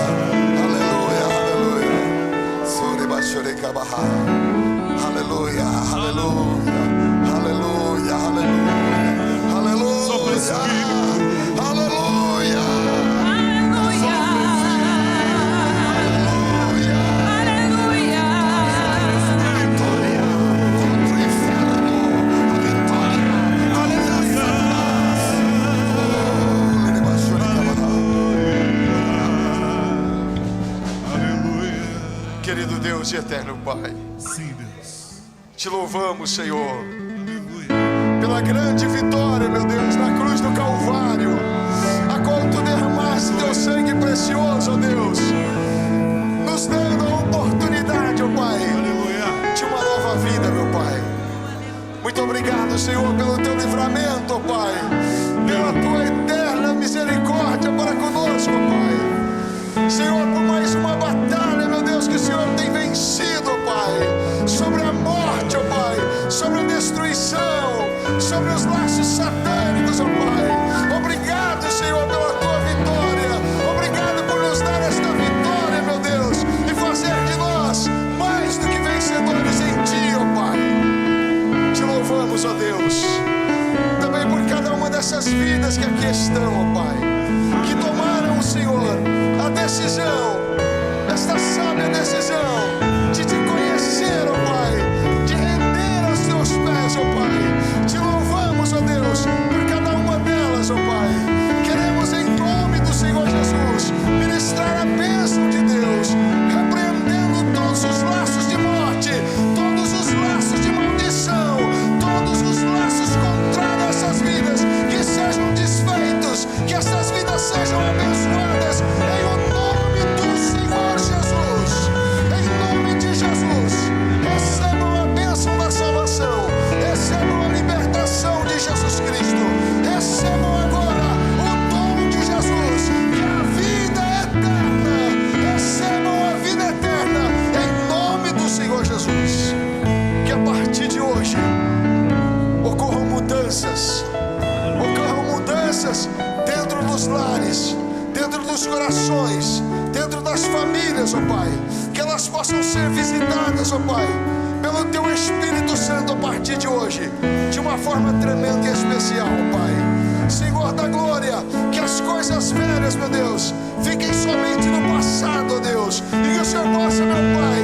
Aleluia, aleluia. Sore bashore kabaha. Aleluia, aleluia, aleluia, aleluia, aleluia, aleluia. Querido Deus e eterno Pai, Sim, Deus. te louvamos, Senhor, pela grande vitória, meu Deus, na cruz do Calvário, a qual tu derramaste teu sangue precioso, ó Deus, nos dando a oportunidade, ó Pai, de uma nova vida, meu Pai. Muito obrigado, Senhor, pelo teu livramento, ó Pai, pela tua eterna misericórdia para conosco, ó Pai. Senhor, por mais uma batalha, meu Deus, que o Senhor tem vencido, ó Pai, sobre a morte, ó Pai, sobre a destruição, sobre os laços satânicos, ó Pai. Obrigado, Senhor, pela tua vitória. Obrigado por nos dar esta vitória, meu Deus, e fazer de nós mais do que vencedores em ti, ó Pai. Te louvamos, ó Deus, também por cada uma dessas vidas que aqui estão, ó Pai, que tomaram, Senhor, a decisão, esta sábia decisão de te conhecer, ó Pai, de render aos teus pés, ó Pai. Te louvamos, ó Deus, por cada uma delas, ó Pai. Queremos, em nome do Senhor Jesus, ministrar a bênção de Deus, repreendendo todos os laços de morte, todos os laços de maldição, todos os laços contrários a essas vidas, que sejam desfeitos, que essas vidas sejam abençoadas, em o nome do Senhor Jesus. Em nome de Jesus, recebam a bênção da salvação, recebam a libertação de Jesus Cristo, recebam agora o dom de Jesus, que é a vida eterna, recebam a vida eterna, em nome do Senhor Jesus. Que a partir de hoje ocorram mudanças dentro dos lares, dentro dos corações, dentro das famílias, ó Pai, que elas possam ser visitadas, ó Pai, pelo Teu Espírito Santo a partir de hoje, de uma forma tremenda e especial, ó Pai. Senhor da glória, que as coisas velhas, meu Deus, fiquem somente no passado, ó Deus, e que o Senhor possa, meu Pai,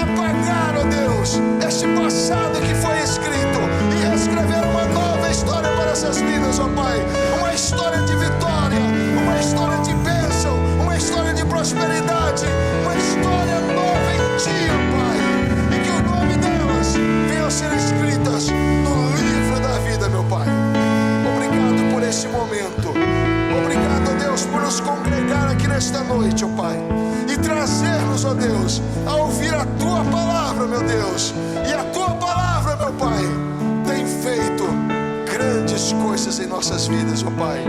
apagar, ó Deus, este passado que foi escrito e escrever uma nova história para essas vidas, ó Pai, uma história de vitória, uma história de bênção, uma história de prosperidade, uma história nova em Ti, ó Pai, e que o nome delas venha a ser escritas no livro da vida, meu Pai. Obrigado por este momento, obrigado, ó Deus, por nos congregar aqui nesta noite, ó Pai, e trazer-nos, ó Deus, a ouvir a Tua palavra, meu Deus, e a Tua palavra, meu Pai, tem feito grandes coisas em nossas vidas, ó Pai.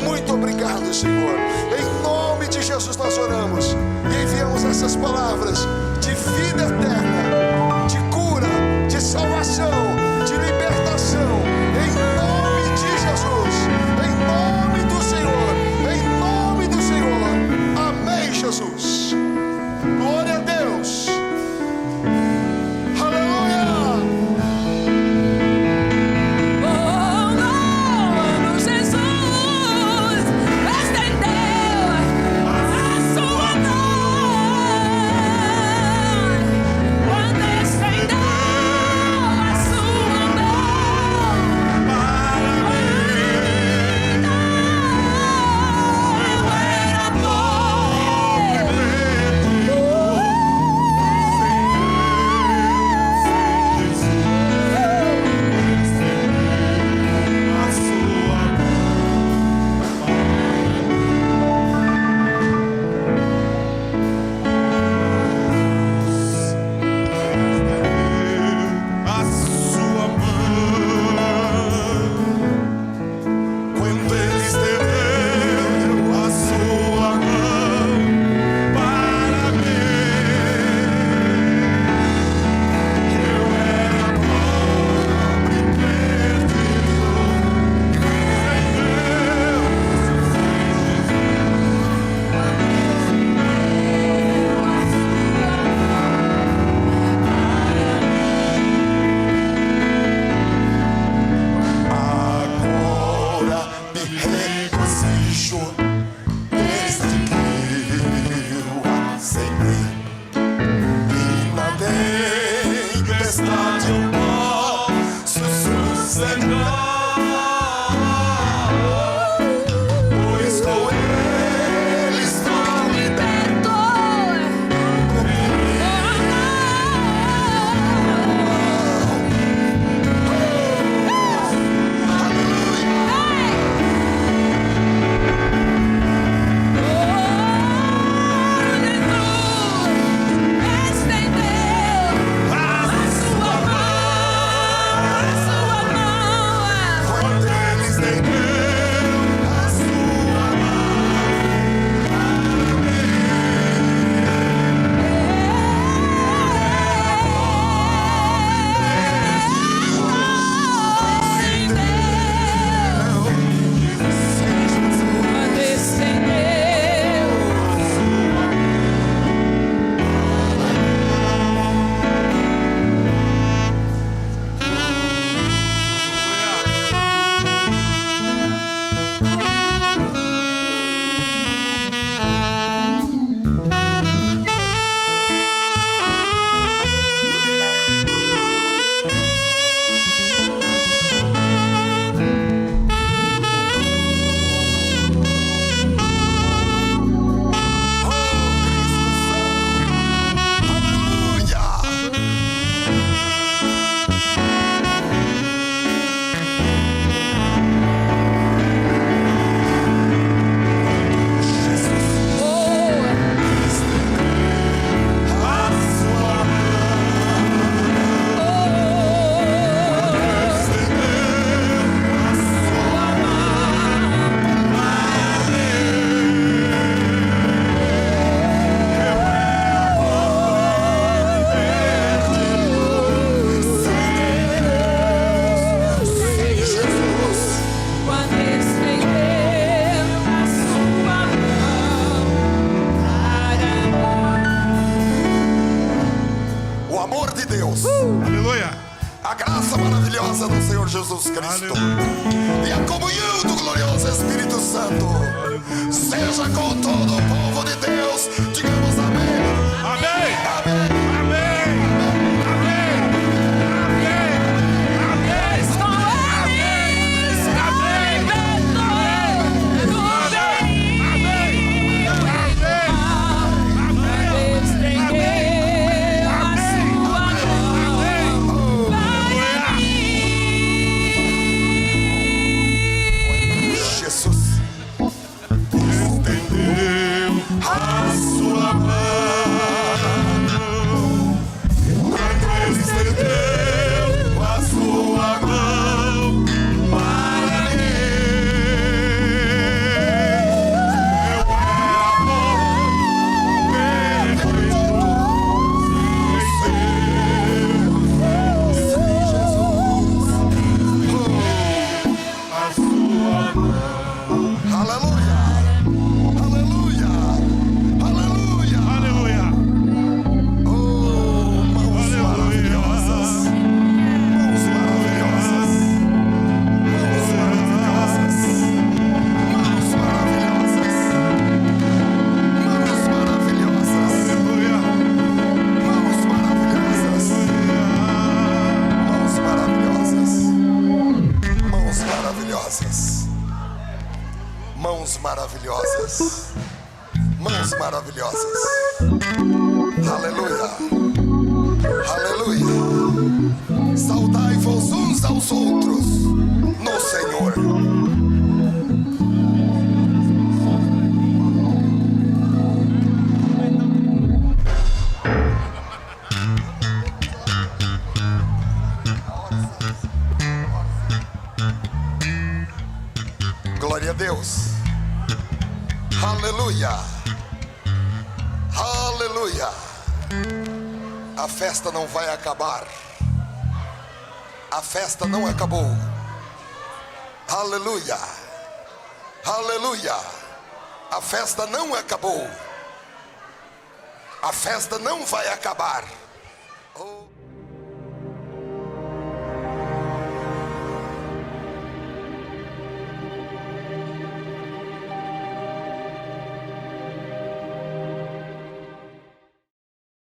Muito obrigado, Senhor. Em nome de Jesus nós oramos e enviamos essas palavras de vida eterna, de cura, de salvação, de libertação, em nome de Jesus, em nome do Senhor, em nome do Senhor. Amém, Jesus. Glória a Deus. Oh, a graça maravilhosa do Senhor Jesus Cristo e a comunhão do glorioso Espírito Santo seja com todo o povo de Deus. Digamos amém. Amém. Amém. Mãos maravilhosas, mãos maravilhosas, aleluia, aleluia. Saudai-vos uns aos outros no Senhor. Glória a Deus. Aleluia. Aleluia. A festa não vai acabar. A festa não acabou. Aleluia. Aleluia. A festa não acabou. A festa não vai acabar. Oh.